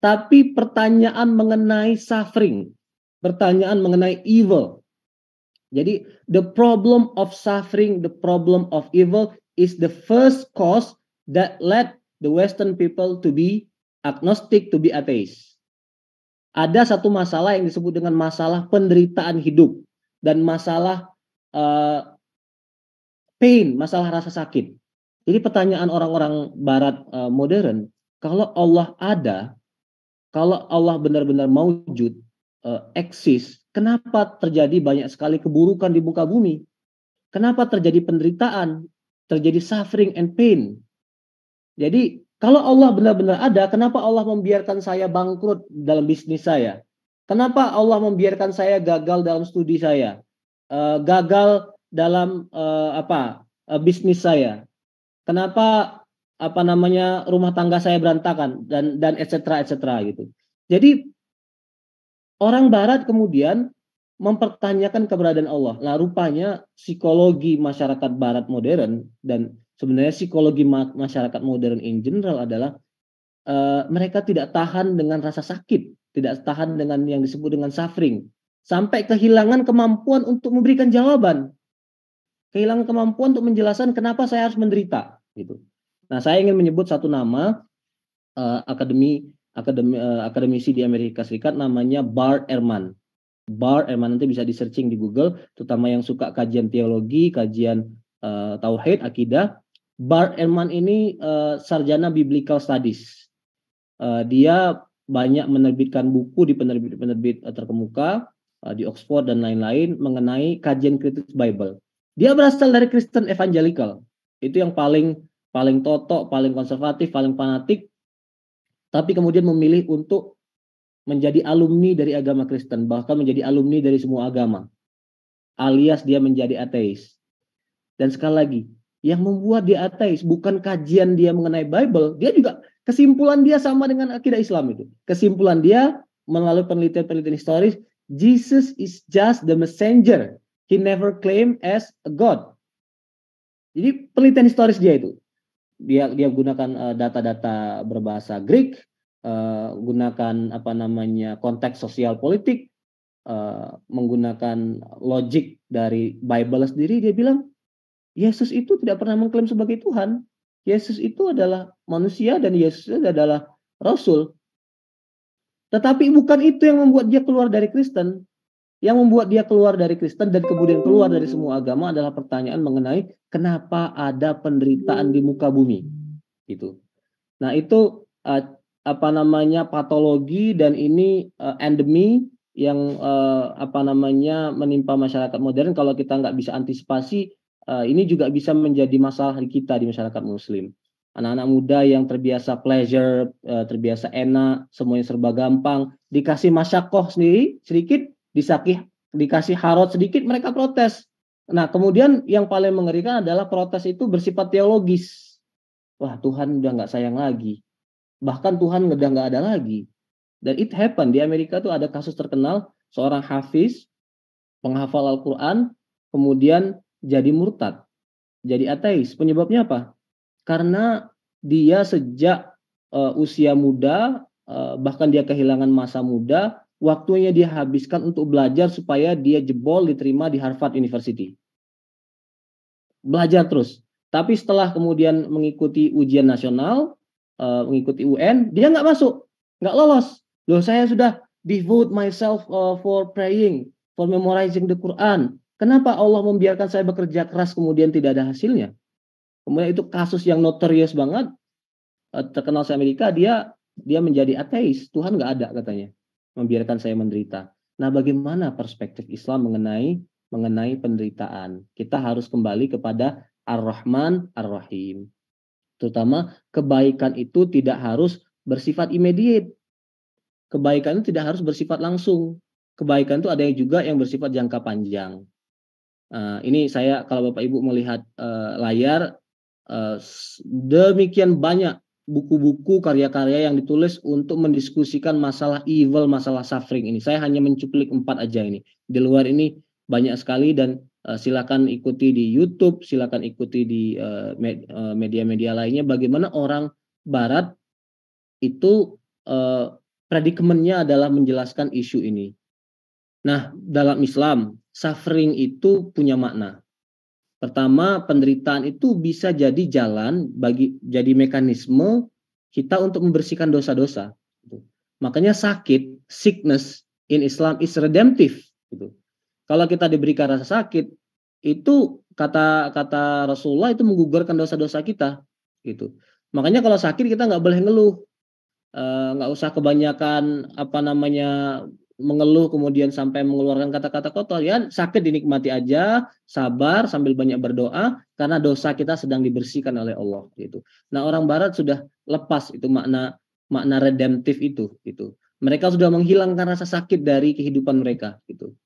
Tapi pertanyaan mengenai suffering, pertanyaan mengenai evil. Jadi the problem of suffering, the problem of evil is the first cause that led the Western people to be agnostic, to be atheist. Ada satu masalah yang disebut dengan masalah penderitaan hidup dan masalah pain, masalah rasa sakit. Jadi pertanyaan orang-orang barat modern, kalau Allah ada, kalau Allah benar-benar maujud, eksis, kenapa terjadi banyak sekali keburukan di muka bumi? Kenapa terjadi penderitaan, terjadi suffering and pain? Jadi kalau Allah benar-benar ada, kenapa Allah membiarkan saya bangkrut dalam bisnis saya? Kenapa Allah membiarkan saya gagal dalam studi saya? Gagal dalam bisnis saya? Kenapa rumah tangga saya berantakan dan etc. gitu. Jadi orang barat kemudian mempertanyakan keberadaan Allah. Nah, rupanya psikologi masyarakat barat modern dan sebenarnya psikologi masyarakat modern in general adalah mereka tidak tahan dengan rasa sakit, tidak tahan dengan yang disebut dengan suffering, sampai kehilangan kemampuan untuk memberikan jawaban. Kehilangan kemampuan untuk menjelaskan kenapa saya harus menderita gitu. Nah, saya ingin menyebut satu nama akademisi di Amerika Serikat, namanya Bart Ehrman. Bart Ehrman nanti bisa di searching di Google, terutama yang suka kajian teologi, kajian tauhid, akidah. Bart Ehrman ini sarjana biblical studies. Dia banyak menerbitkan buku di penerbit terkemuka di Oxford dan lain-lain mengenai kajian kritis Bible. Dia berasal dari Kristen evangelical. Itu yang paling totok, paling konservatif, paling fanatik, tapi kemudian memilih untuk menjadi alumni dari agama Kristen, bahkan menjadi alumni dari semua agama, alias dia menjadi ateis. Dan sekali lagi, yang membuat dia ateis bukan kajian dia mengenai Bible, dia juga kesimpulan dia sama dengan akidah Islam itu. Kesimpulan dia melalui penelitian historis, Jesus is just the messenger. He never claimed as a God. Jadi penelitian historis dia itu, dia gunakan data-data berbahasa Greek, gunakan konteks sosial politik, menggunakan logik dari Bible sendiri. Dia bilang Yesus itu tidak pernah mengklaim sebagai Tuhan. Yesus itu adalah manusia dan Yesus adalah Rasul. Tetapi bukan itu yang membuat dia keluar dari Kristen. Yang membuat dia keluar dari Kristen dan kemudian keluar dari semua agama adalah pertanyaan mengenai kenapa ada penderitaan di muka bumi. Gitu. Nah, itu patologi dan ini endemi yang menimpa masyarakat modern. Kalau kita nggak bisa antisipasi, ini juga bisa menjadi masalah kita di masyarakat Muslim. Anak-anak muda yang terbiasa pleasure, terbiasa enak, semuanya serba gampang, dikasih masyakoh sendiri sedikit, dikasih harot sedikit, mereka protes. Nah, kemudian yang paling mengerikan adalah protes itu bersifat teologis. Wah, Tuhan udah nggak sayang lagi. Bahkan Tuhan udah nggak ada lagi. Dan it happen di Amerika tuh ada kasus terkenal, seorang hafiz, penghafal Al-Quran, kemudian jadi murtad, jadi ateis. Penyebabnya apa? Karena dia sejak usia muda, bahkan dia kehilangan masa muda, waktunya dia habiskan untuk belajar supaya dia jebol diterima di Harvard University. Belajar terus. Tapi setelah kemudian mengikuti ujian nasional, mengikuti UN, dia nggak masuk, nggak lolos. Loh, saya sudah devote myself for praying, for memorizing the Quran. Kenapa Allah membiarkan saya bekerja keras kemudian tidak ada hasilnya? Kemudian itu kasus yang notorious banget, terkenal di Amerika, dia menjadi ateis. Tuhan nggak ada katanya, membiarkan saya menderita. Nah, bagaimana perspektif Islam mengenai penderitaan? Kita harus kembali kepada Ar-Rahman Ar-Rahim. Terutama kebaikan itu tidak harus bersifat immediate. Kebaikan itu tidak harus bersifat langsung. Kebaikan itu ada yang juga yang bersifat jangka panjang. Ini saya, kalau Bapak Ibu melihat layar, demikian banyak buku-buku, karya-karya yang ditulis untuk mendiskusikan masalah evil, masalah suffering ini. Saya hanya mencuplik 4 aja ini. Di luar ini banyak sekali, dan silakan ikuti di YouTube, silakan ikuti di media-media lainnya bagaimana orang Barat itu predikamennya adalah menjelaskan isu ini. Nah, dalam Islam, suffering itu punya makna. Pertama, penderitaan itu bisa jadi jalan jadi mekanisme kita untuk membersihkan dosa-dosa. Makanya sickness in Islam is redemptive. Gitu. Kalau kita diberikan rasa sakit, itu kata Rasulullah itu menggugurkan dosa-dosa kita gitu. Makanya kalau sakit kita nggak boleh ngeluh, nggak usah kebanyakan mengeluh kemudian sampai mengeluarkan kata-kata kotor. Ya sakit dinikmati aja, sabar sambil banyak berdoa karena dosa kita sedang dibersihkan oleh Allah gitu. Nah orang Barat sudah lepas itu makna redemptif itu gitu. Mereka sudah menghilangkan rasa sakit dari kehidupan mereka gitu.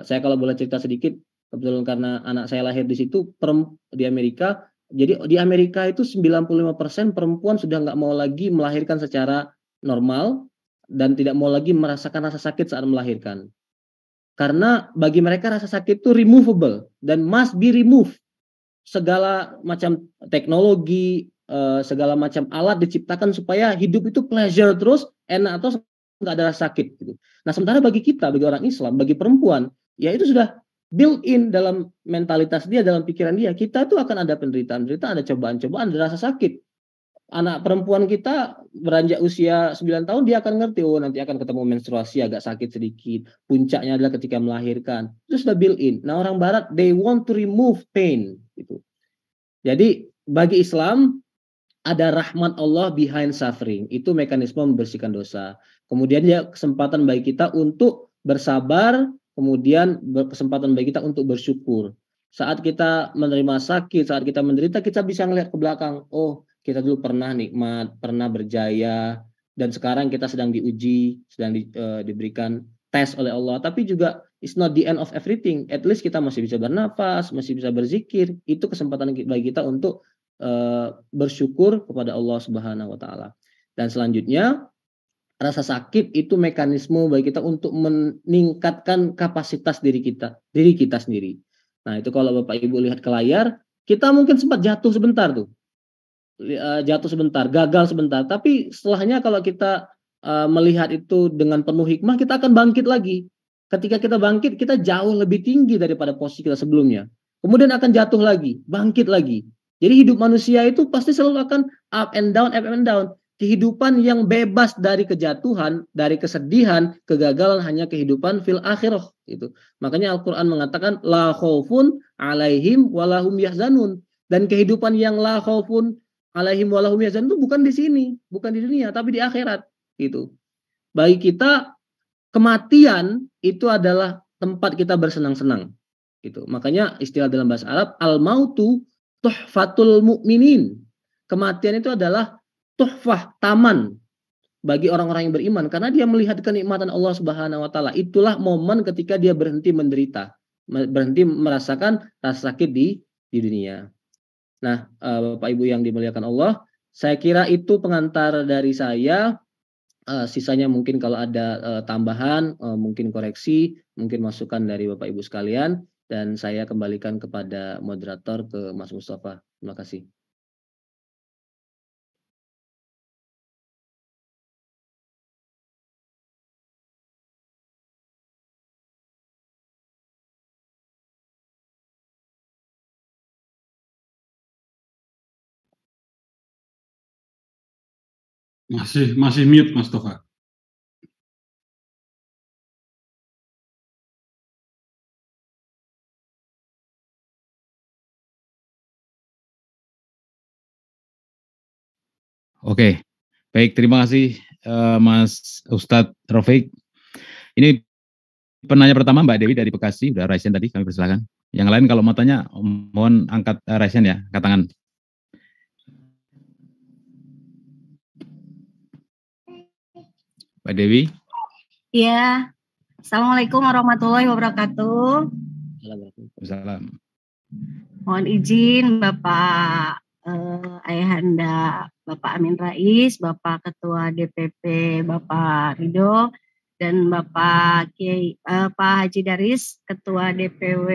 Saya kalau boleh cerita sedikit, kebetulan karena anak saya lahir di situ di Amerika. Jadi di Amerika itu 95% perempuan sudah nggak mau lagi melahirkan secara normal dan tidak mau lagi merasakan rasa sakit saat melahirkan. Karena bagi mereka rasa sakit itu removable dan must be removed. Segala macam teknologi, segala macam alat diciptakan supaya hidup itu pleasure terus, enak terus, nggak ada rasa sakit gitu. Nah sementara bagi kita, bagi orang Islam, bagi perempuan, ya itu sudah built in dalam mentalitas dia, dalam pikiran dia, kita tuh akan ada penderitaan, ada cobaan-cobaan, ada rasa sakit. Anak perempuan kita beranjak usia 9 tahun dia akan ngerti, oh nanti akan ketemu menstruasi agak sakit sedikit, puncaknya adalah ketika melahirkan, itu sudah built in. Nah orang Barat they want to remove pain gitu. Jadi bagi Islam ada rahmat Allah behind suffering, itu mekanisme membersihkan dosa. Kemudian ya kesempatan bagi kita untuk bersabar, kemudian kesempatan bagi kita untuk bersyukur. Saat kita menerima sakit, saat kita menderita, kita bisa melihat ke belakang, oh kita dulu pernah nikmat, pernah berjaya, dan sekarang kita sedang diuji, sedang diberikan tes oleh Allah. Tapi juga it's not the end of everything. At least kita masih bisa bernafas, masih bisa berzikir. Itu kesempatan bagi kita untuk bersyukur kepada Allah Subhanahu wa taala. Dan selanjutnya rasa sakit itu mekanisme bagi kita untuk meningkatkan kapasitas diri kita sendiri. Nah, itu kalau Bapak Ibu lihat ke layar, kita mungkin sempat jatuh sebentar tuh. Gagal sebentar, tapi setelahnya kalau kita melihat itu dengan penuh hikmah, kita akan bangkit lagi. Ketika kita bangkit, kita jauh lebih tinggi daripada posisi kita sebelumnya. Kemudian akan jatuh lagi, bangkit lagi. Jadi hidup manusia itu pasti selalu akan up and down. Kehidupan yang bebas dari kejatuhan, dari kesedihan, kegagalan, hanya kehidupan fil akhirah itu. Makanya Al-Qur'an mengatakan la khaufun alaihim walahum yahzanun. Dan kehidupan yang la khaufun alaihim walahum yahzanun itu bukan di sini, bukan di dunia, tapi di akhirat itu. Bagi kita kematian itu adalah tempat kita bersenang-senang. Gitu. Makanya istilah dalam bahasa Arab al-mautu tuhfatul mu'minin. Kematian itu adalah tuhfah, taman bagi orang-orang yang beriman karena dia melihat kenikmatan Allah Subhanahu wa taala. Itulah momen ketika dia berhenti menderita, berhenti merasakan rasa sakit di dunia. Nah, Bapak Ibu yang dimuliakan Allah, saya kira itu pengantar dari saya. Sisanya mungkin kalau ada tambahan, mungkin koreksi, mungkin masukan dari Bapak Ibu sekalian, dan saya kembalikan kepada moderator, ke Mas Mustafa. Terima kasih. Masih mute Mas Tova. Oke, baik, terima kasih Mas Ustadz Rafiq. Ini penanya pertama Mbak Dewi dari Bekasi, udah raisen tadi, kami persilakan. Yang lain kalau mau tanya, mohon angkat raisen ya, angkat tangan. Mbak Dewi. Iya. Assalamualaikum warahmatullahi wabarakatuh. Waalaikumsalam. Mohon izin Bapak Ayahanda Bapak Amin Rais, Bapak Ketua DPP Bapak Ridho, dan Bapak Kiai Pak Haji Daris, Ketua DPW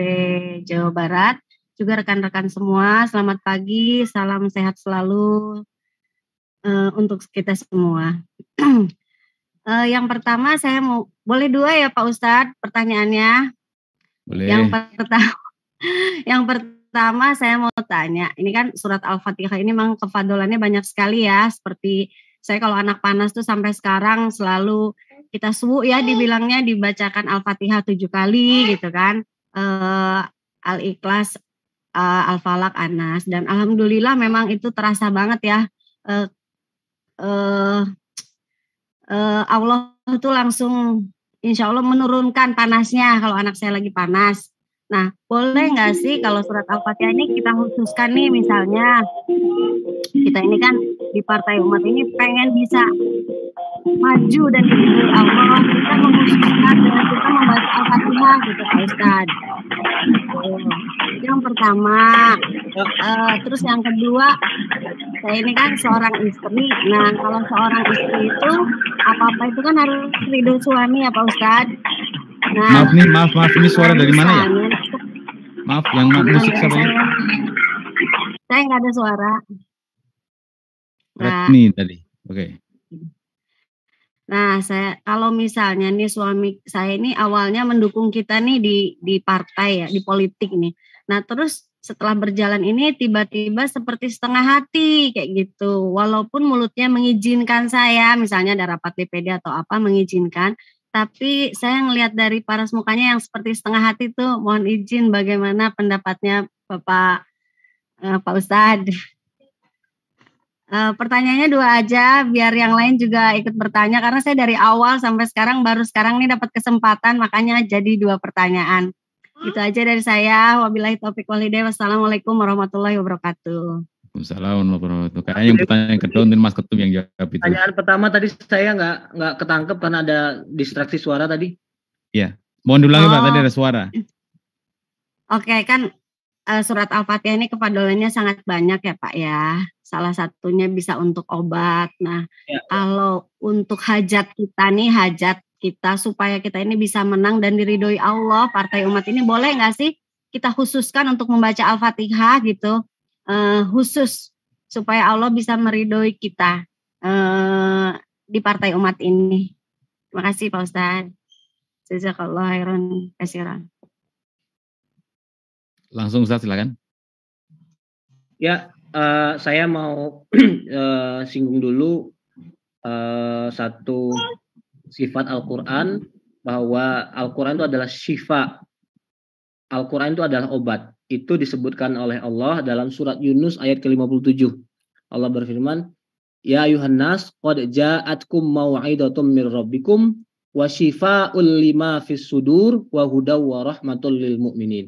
Jawa Barat, juga rekan-rekan semua. Selamat pagi, salam sehat selalu untuk kita semua. Yang pertama saya mau, boleh dua ya Pak Ustadz pertanyaannya? Boleh. Yang pertama saya mau tanya, ini kan surat Al-Fatihah ini memang kefadolannya banyak sekali ya, seperti saya kalau anak panas tuh sampai sekarang selalu kita subuh ya dibilangnya dibacakan Al-Fatihah 7 kali gitu kan. Al-Ikhlas, Al-Falaq, An-Nas, dan alhamdulillah memang itu terasa banget ya. Allah itu langsung insya Allah menurunkan panasnya kalau anak saya lagi panas. Nah, boleh nggak sih kalau surat Al-Fatihah ini kita khususkan nih, misalnya kita ini kan di Partai Umat ini pengen bisa maju dan diridhoi Allah, kita mengkhususkan dengan kita membaca Al-Fatihah gitu Pak Ustadz. Itu yang pertama. Terus yang kedua, saya ini kan seorang istri. Nah, kalau seorang istri itu apa-apa itu kan harus ridho suami ya Pak Ustadz. Nah, maaf ini suara dari mana ya? Maaf, yang musik siapa ya? Saya nggak ada suara. Retni tadi. Oke. Nah, kalau misalnya nih suami saya ini awalnya mendukung kita nih di partai ya, di politik nih. Nah, terus setelah berjalan ini tiba-tiba seperti setengah hati kayak gitu. Walaupun mulutnya mengizinkan saya, misalnya ada rapat DPD atau apa mengizinkan, tapi saya ngelihat dari paras mukanya yang seperti setengah hati tuh. Mohon izin bagaimana pendapatnya Pak Ustadz. Pertanyaannya 2 aja, biar yang lain juga ikut bertanya, karena saya dari awal sampai sekarang baru sekarang nih dapat kesempatan, makanya jadi 2 pertanyaan. Itu aja dari saya. Wabillahi taufiq wal hidayah. Wassalamualaikum warahmatullahi wabarakatuh. Assalamualaikum warahmatullahi wabarakatuh. Kayaknya yang pertanyaan kedua untuk Mas Ketum yang jawab itu. Pertanyaan pertama tadi saya nggak ketangkep karena ada distraksi suara tadi. Iya. Mohon diulangi Pak, tadi ada suara. Oke, kan surat Al-Fatihah ini kefadolannya sangat banyak ya Pak ya. Salah satunya bisa untuk obat. Nah, kalau untuk hajat kita nih, hajat kita supaya kita ini bisa menang dan diridhoi Allah, Partai Umat ini boleh nggak sih kita khususkan untuk membaca Al-Fatihah gitu, khusus supaya Allah bisa meridhoi kita di Partai Umat ini. Terima kasih Pak Ustadz. Jazakallahu khairan katsiran. Langsung Ustaz, silakan. Ya, saya mau singgung dulu satu sifat Al-Quran, bahwa Al-Quran itu adalah syifa. Al-Quran itu adalah obat. Itu disebutkan oleh Allah dalam surat Yunus ayat ke-57. Allah berfirman, Ya ayuhan nas, qad ja'atkum mau'idatum mir rabbikum wa syifa'ul lima fis sudur wa hudaw wa rahmatul lil mu'minin.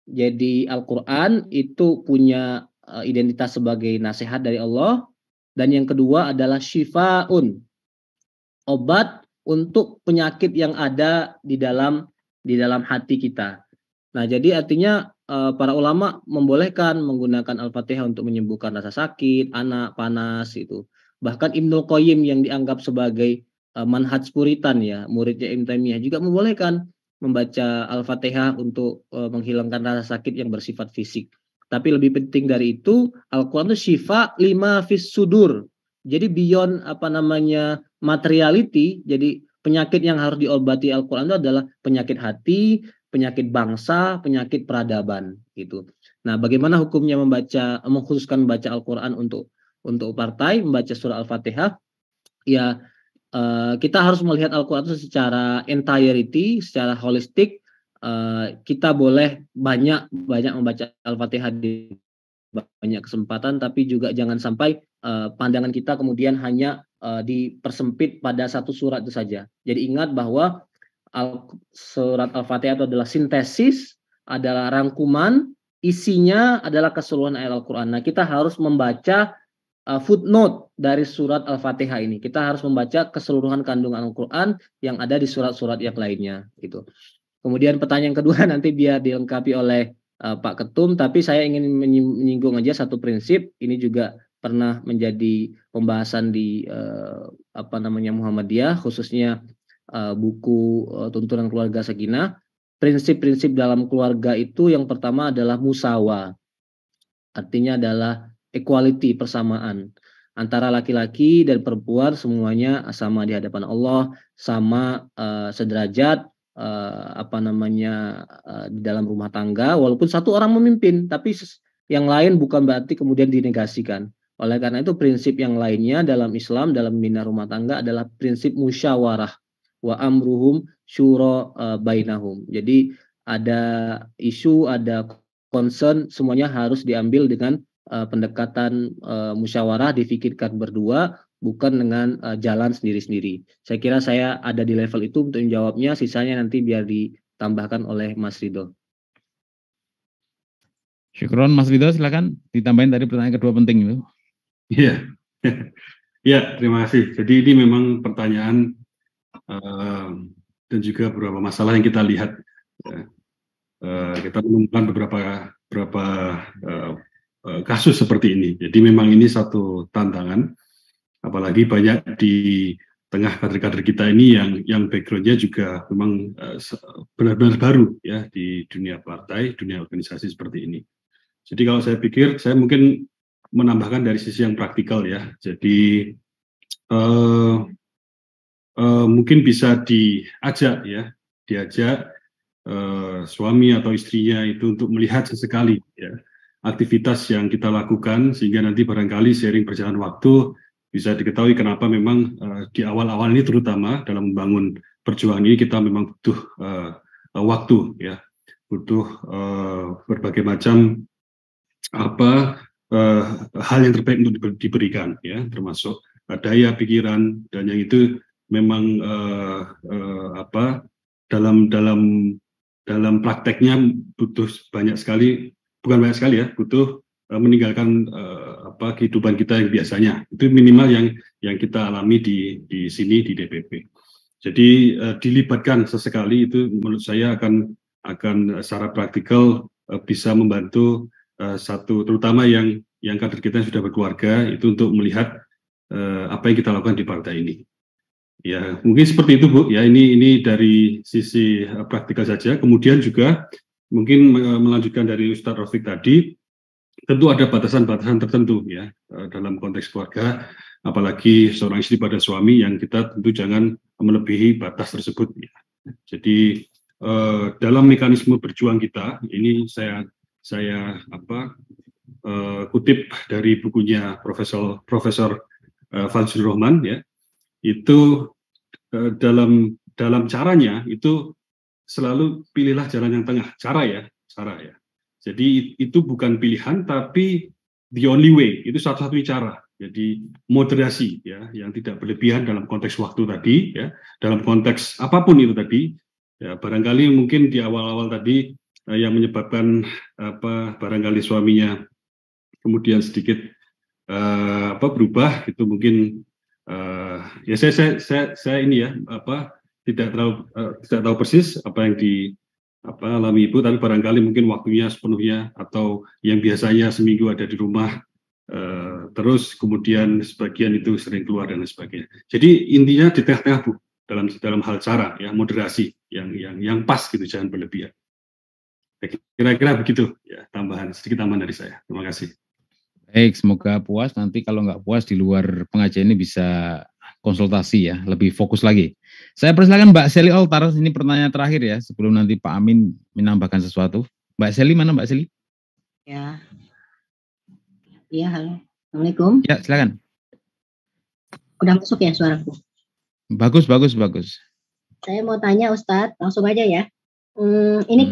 Jadi Al-Quran itu punya identitas sebagai nasihat dari Allah, dan yang kedua adalah syifa'un, obat untuk penyakit yang ada di dalam hati kita. Nah, jadi artinya para ulama membolehkan menggunakan Al-Fatihah untuk menyembuhkan rasa sakit, anak panas itu. Bahkan Ibnul Qayyim yang dianggap sebagai manhaj Puritan ya, muridnya Ibnu Taimiyah, juga membolehkan membaca Al-Fatihah untuk menghilangkan rasa sakit yang bersifat fisik. Tapi lebih penting dari itu, Al-Quran itu syifa lima fis sudur. Jadi beyond materiality, jadi penyakit yang harus diobati Al-Quran itu adalah penyakit hati, penyakit bangsa, penyakit peradaban gitu. Nah, bagaimana hukumnya mengkhususkan membaca Al-Quran untuk partai, membaca surah Al-Fatihah? Ya, kita harus melihat Al-Quran itu secara entirety, secara holistik. Kita boleh banyak membaca Al-Fatihah di banyak kesempatan, tapi juga jangan sampai pandangan kita kemudian hanya dipersempit pada satu surat itu saja. Jadi ingat bahwa surat Al-Fatihah itu adalah sintesis, adalah rangkuman, isinya adalah keseluruhan ayat Al-Quran. Nah, kita harus membaca footnote dari surat Al-Fatihah ini. Kita harus membaca keseluruhan kandungan Al-Quran yang ada di surat-surat yang lainnya gitu. Kemudian pertanyaan kedua nanti biar dilengkapi oleh Pak Ketum, tapi saya ingin menyinggung aja satu prinsip. Ini juga pernah menjadi pembahasan di Muhammadiyah, khususnya buku Tuntunan Keluarga Sakinah. Prinsip-prinsip dalam keluarga itu yang pertama adalah musawa. Artinya adalah equality, persamaan antara laki-laki dan perempuan, semuanya sama di hadapan Allah, sama sederajat di dalam rumah tangga, walaupun satu orang memimpin, tapi yang lain bukan berarti kemudian dinegasikan. Oleh karena itu prinsip yang lainnya dalam Islam, dalam membina rumah tangga adalah prinsip musyawarah, wa amruhum syura bainahum. Jadi ada isu, ada concern, semuanya harus diambil dengan pendekatan musyawarah, difikirkan berdua, bukan dengan jalan sendiri-sendiri. Saya kira saya ada di level itu untuk menjawabnya, sisanya nanti biar ditambahkan oleh Mas Ridho. Syukron, Mas Ridho, silakan ditambahin tadi pertanyaan kedua penting itu. Iya, ya, terima kasih. Jadi ini memang pertanyaan dan juga beberapa masalah yang kita lihat. Kita menemukan beberapa kasus seperti ini. Jadi memang ini satu tantangan, apalagi banyak di tengah kader-kader kita ini yang background-nya juga memang benar-benar baru ya di dunia partai, dunia organisasi seperti ini. Jadi kalau saya pikir, saya mungkin menambahkan dari sisi yang praktikal ya. Jadi mungkin bisa diajak suami atau istrinya itu untuk melihat sesekali ya aktivitas yang kita lakukan, sehingga nanti barangkali seiring berjalan waktu bisa diketahui kenapa memang di awal-awal ini terutama dalam membangun perjuangan ini kita memang butuh waktu ya, butuh berbagai macam hal yang terbaik untuk diberikan ya, termasuk daya pikiran, dan yang itu memang dalam prakteknya butuh banyak sekali, bukan banyak sekali ya, butuh meninggalkan kehidupan kita yang biasanya. Itu minimal yang kita alami di sini di DPP. Jadi dilibatkan sesekali itu menurut saya akan secara praktikal bisa membantu terutama yang kader kita yang sudah berkeluarga itu untuk melihat apa yang kita lakukan di partai ini. Ya, mungkin seperti itu Bu. Ya, ini dari sisi praktikal saja. Kemudian juga mungkin melanjutkan dari Ustadz Rafiq tadi, tentu ada batasan-batasan tertentu ya dalam konteks keluarga, apalagi seorang istri pada suami yang kita tentu jangan melebihi batas tersebut. Ya. Jadi dalam mekanisme berjuang kita, ini saya kutip dari bukunya Profesor Fazlur Rahman ya. Itu dalam caranya itu selalu pilihlah jalan yang tengah, cara ya. Jadi itu bukan pilihan tapi the only way, itu satu-satunya cara. Jadi moderasi ya, yang tidak berlebihan dalam konteks waktu tadi ya, dalam konteks apapun itu tadi ya, barangkali mungkin di awal-awal tadi yang menyebabkan barangkali suaminya kemudian sedikit berubah, itu mungkin ya saya ini ya tidak tahu persis apa yang alami Ibu, tapi barangkali mungkin waktunya sepenuhnya atau yang biasanya seminggu ada di rumah terus kemudian sebagian itu sering keluar dan sebagainya. Jadi intinya di tengah-tengah Bu, dalam hal cara ya, moderasi yang pas gitu, jangan berlebihan. Kira-kira begitu ya, sedikit tambahan dari saya. Terima kasih. Baik, semoga puas. Nanti kalau nggak puas di luar pengajian ini bisa konsultasi ya, lebih fokus lagi. Saya persilakan Mbak Seli Oltar, ini pertanyaan terakhir ya, sebelum nanti Pak Amin menambahkan sesuatu. Mbak Seli, mana Mbak Seli? Ya, halo. Assalamualaikum. Ya, silakan. Udah masuk ya suaraku? Bagus. Saya mau tanya Ustadz, langsung aja ya. Ini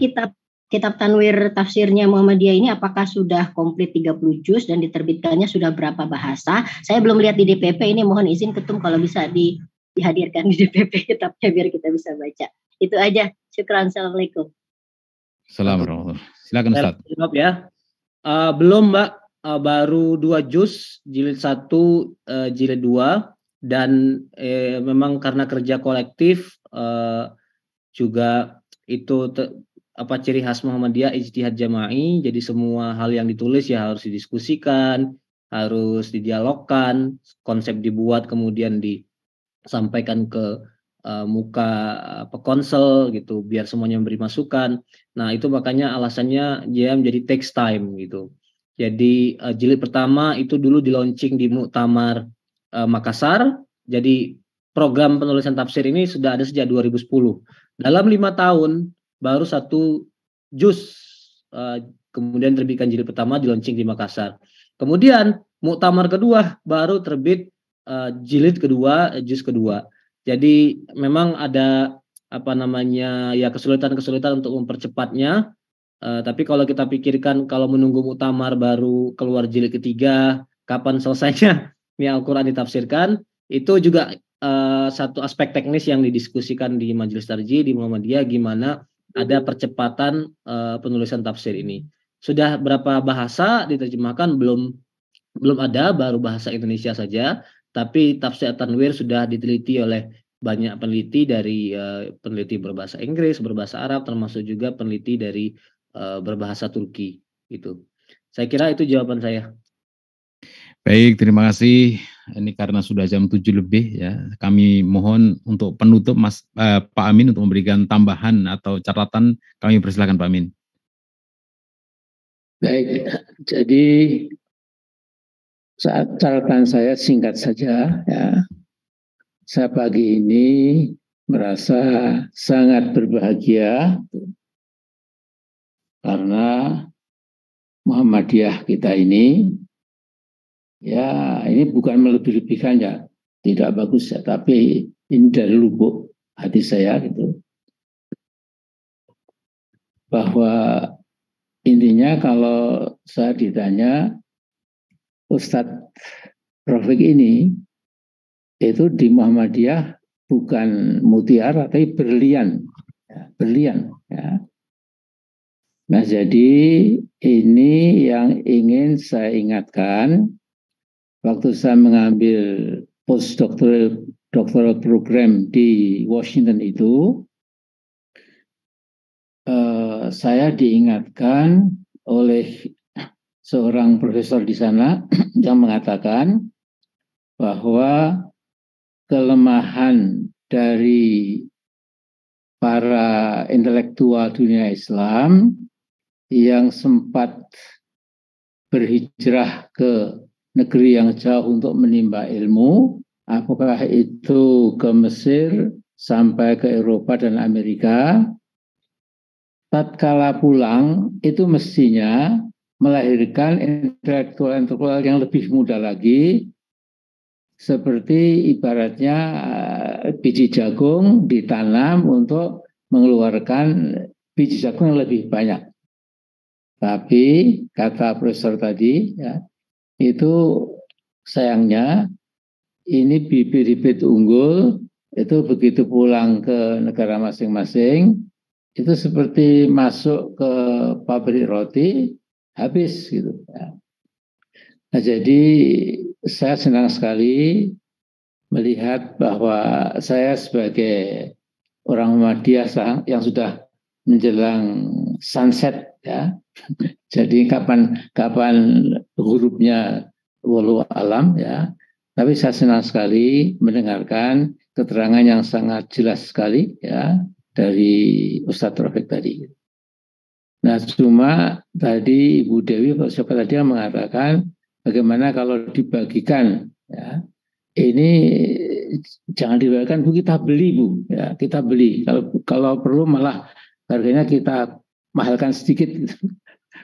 kitab Tanwir tafsirnya Muhammadiyah ini apakah sudah komplit 30 juz dan diterbitkannya sudah berapa bahasa? Saya belum lihat di DPP, ini mohon izin Ketum kalau bisa dihadirkan di DPP kitabnya biar kita bisa baca. Itu aja. Syukran. Assalamualaikum. Assalamualaikum. Silakan Ustaz. Ya. Belum Mbak, baru 2 juz, jilid 1, jilid 2, dan memang karena kerja kolektif juga itu ciri khas Muhammadiyah, ijtihad jama'i, jadi semua hal yang ditulis ya harus didiskusikan, harus didialogkan, konsep dibuat kemudian disampaikan ke muka konsel gitu, biar semuanya memberi masukan. Nah itu makanya alasannya dia menjadi takes time gitu. Jadi jilid pertama itu dulu di launching di Muktamar Makassar, jadi program penulisan tafsir ini sudah ada sejak 2010. Dalam 5 tahun baru 1 juz kemudian terbitkan jilid pertama di launching di Makassar. Kemudian muktamar kedua baru terbit jilid kedua, juz kedua. Jadi memang ada ya kesulitan-kesulitan untuk mempercepatnya. Tapi kalau kita pikirkan kalau menunggu muktamar baru keluar jilid ketiga, kapan selesainya Al-Quran ditafsirkan, itu juga satu aspek teknis yang didiskusikan di Majelis Tarjih di Muhammadiyah, gimana ada percepatan penulisan tafsir ini. Sudah berapa bahasa diterjemahkan? Belum ada, baru bahasa Indonesia saja. Tapi tafsir At-Tanwir sudah diteliti oleh banyak peneliti, dari peneliti berbahasa Inggris, berbahasa Arab, termasuk juga peneliti dari berbahasa Turki. Itu. Saya kira itu jawaban saya. Baik, terima kasih. Ini karena sudah jam 7 lebih ya. Kami mohon untuk penutup Pak Amin untuk memberikan tambahan atau catatan. Kami persilakan Pak Amin. Baik, jadi catatan saya singkat saja ya. Saya pagi ini merasa sangat berbahagia karena Muhammadiyah kita ini, ya ini bukan melebih-lebihkan ya, tidak bagus ya, tapi ini dari lubuk hati saya gitu, bahwa intinya kalau saya ditanya Ustadz Rafiq ini itu di Muhammadiyah bukan mutiara tapi berlian ya, berlian ya. Nah, jadi ini yang ingin saya ingatkan waktu saya mengambil postdoctoral program di Washington itu, saya diingatkan oleh seorang profesor di sana yang mengatakan bahwa kelemahan dari para intelektual dunia Islam yang sempat berhijrah ke negeri yang jauh untuk menimba ilmu, apakah itu ke Mesir sampai ke Eropa dan Amerika, tatkala pulang itu mestinya melahirkan intelektual yang lebih muda lagi, seperti ibaratnya biji jagung ditanam untuk mengeluarkan biji jagung yang lebih banyak. Tapi kata profesor tadi ya, itu sayangnya ini bibit-bibit unggul itu begitu pulang ke negara masing-masing itu seperti masuk ke pabrik roti habis gitu ya. Nah, jadi saya senang sekali melihat bahwa saya sebagai orang Muhammadiyah yang sudah menjelang sunset ya. Jadi kapan hurufnya walau alam ya. Tapi saya senang sekali mendengarkan keterangan yang sangat jelas sekali ya dari Ustadz Rafiq tadi. Nah, cuma tadi Ibu Dewi siapa tadi yang mengatakan bagaimana kalau dibagikan ya. Ini jangan dibagikan, Bu, kita beli, Bu. Ya, kita beli. Kalau perlu malah harganya kita mahalkan sedikit gitu.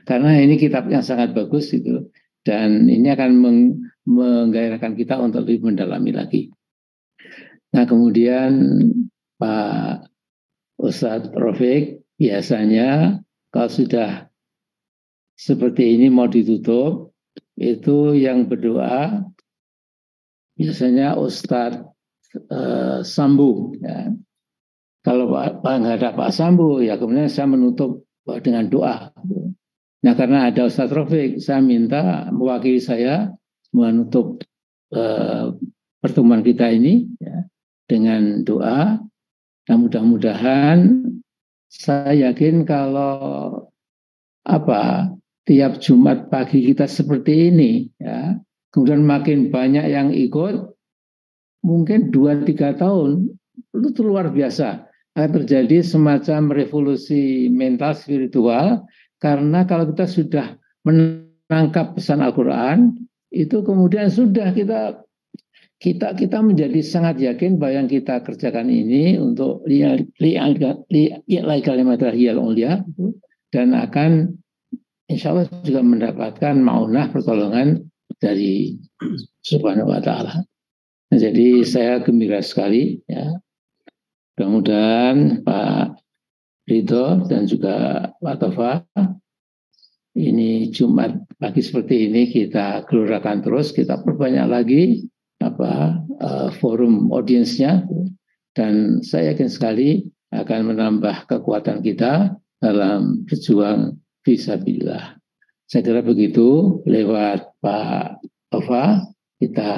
Karena ini kitab yang sangat bagus gitu, dan ini akan menggairahkan kita untuk lebih mendalami lagi. Nah, kemudian Pak Ustadz Rafiq biasanya kalau sudah seperti ini mau ditutup, itu yang berdoa biasanya Ustadz Sambu ya. Kalau nggak ada Pak Sambu ya kemudian saya menutup dengan doa. Nah, karena ada Ustadz Rafiq, saya minta mewakili saya menutup pertemuan kita ini ya, dengan doa. Nah, mudah-mudahan saya yakin kalau tiap Jumat pagi kita seperti ini ya, kemudian makin banyak yang ikut, mungkin 2-3 tahun itu luar biasa akan terjadi semacam revolusi mental spiritual. Karena kalau kita sudah menangkap pesan Al-Quran, itu kemudian sudah kita menjadi sangat yakin bahwa yang kita kerjakan ini untuk dan akan insya Allah juga mendapatkan maunah pertolongan dari Subhanahu wa Ta'ala. Nah, jadi saya gembira sekali ya. Mudah-mudahan Pak Ridho dan juga Pak Tova, ini Jumat pagi seperti ini kita gelurakan terus, kita perbanyak lagi forum audiensnya, dan saya yakin sekali akan menambah kekuatan kita dalam berjuang fisabilillah. Saya kira begitu. Lewat Pak Tova kita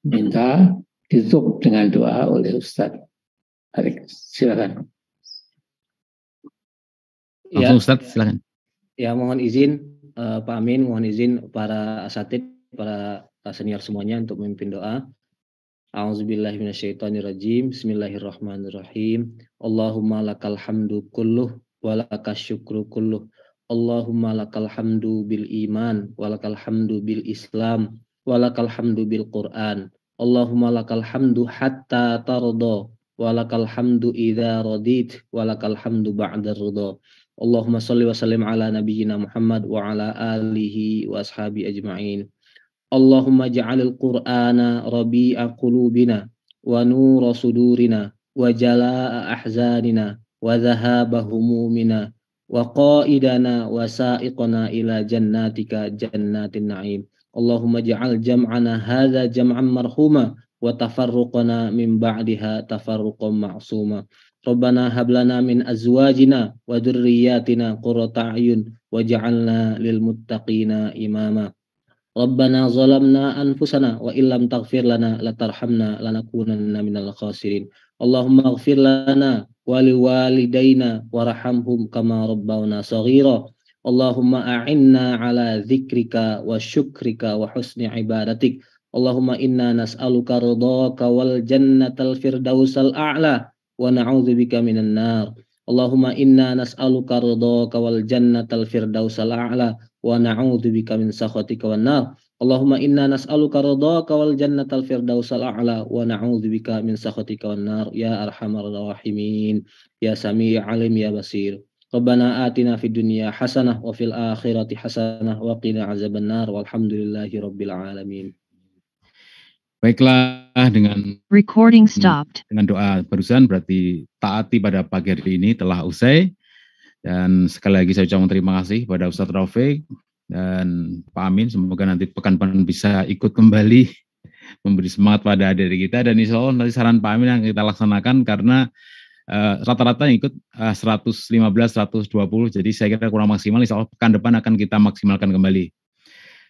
minta ditutup dengan doa oleh Ustadz Arik. Silakan. Langsung Ustadz, silakan. Ya, mohon izin Pak Amin, mohon izin para asatid, para senior semuanya untuk memimpin doa. A'udzubillahi minasyaitonirrajim. Bismillahirrahmanirrahim. Allahumma lakal hamdu kulluh wa lakas syukru kulluh. Allahumma lakal hamdu bil iman wa lakal hamdu bil islam wa lakal hamdu bil Qur'an. Allahumma lakal hamdu hatta tarda wa lakal hamdu idza radit wa lakal hamdu ba'da ridha. Allahumma shalli wa sallim ala nabiyyina Muhammad wa ala alihi wa ashabi ajma'in. Allahumma ja'alil Qur'ana rabi'a qulubina wa nura sudurina wa jala'a ahzanina wa dhahaba humumina wa qaidana wa sa'iqana ila jannatika jannatin na'im. Allahumma ja'al jam'ana hadha jam'an marhuma wa tafarruqana min ba'diha tafarruqan ma'suma. Rabbana hablana min azwajina wa dhurriyyatina qurrata a'yun waj'alna lil muttaqina imama. Rabbana zalamna anfusana wa illam taghfir lana latarhamna lanakunanna minal khasirin. Allahumma ighfir lana wa liwalidayna warhamhum kama rabbawna shaghira. Allahumma a'inna ala dzikrika wa syukrika wa husni ibadatik. Allahumma inna nas'aluka ridhaka wal jannatal firdausal a'la wa na'udzubika minan nar. Allahumma inna nas'aluka ridhaka wal jannatal firdausal a'la wa na'udzubika min sakhatika wan nar. Allahumma inna nas'aluka ridhaka wal jannatal firdausal a'la wa na'udzubika min sakhatika wan nar ya arhamar rahimin ya sami' alim ya basir. Rabbana atina fid dunya hasanah wa fil akhirati hasanah wa qina azaban nar walhamdulillahi rabbil alamin. Baiklah, dengan recording stopped. Dengan doa barusan berarti taati pada pagi hari ini telah usai. Dan sekali lagi saya ucapkan terima kasih kepada Ustadz Rafiq dan Pak Amin. Semoga nanti pekan depan bisa ikut kembali memberi semangat pada adik-adik kita. Dan insya Allah nanti saran Pak Amin yang kita laksanakan karena rata-rata yang ikut 115, 120. Jadi saya kira kurang maksimal. Insya Allah pekan depan akan kita maksimalkan kembali.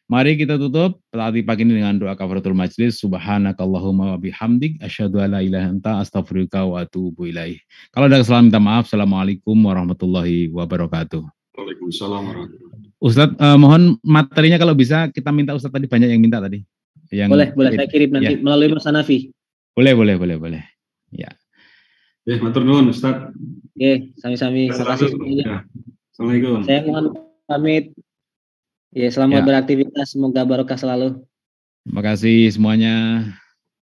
Mari kita tutup taati pagi ini dengan doa kafaratul majlis. Subhanakallahumma wa bihamdik asyhadu an la ilaha illa anta astaghfiruka wa atubu ilaih. Kalau ada kesalahan minta maaf. Assalamualaikum warahmatullahi wabarakatuh. Waalaikumsalam warahmatullahi wabarakatuh. Ustadz, mohon materinya kalau bisa kita minta Ustadz tadi banyak yang minta tadi. Boleh saya kirim nanti melalui Mas Hanafi. Boleh. Ya. Matur nuwun Ustadz. Sami-sami. Terima kasih semuanya. Assalamualaikum. Saya mohon pamit. Selamat beraktivitas, semoga barokah selalu. Terima kasih semuanya.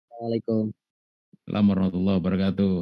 Assalamualaikum. Assalamualaikum warahmatullahi wabarakatuh.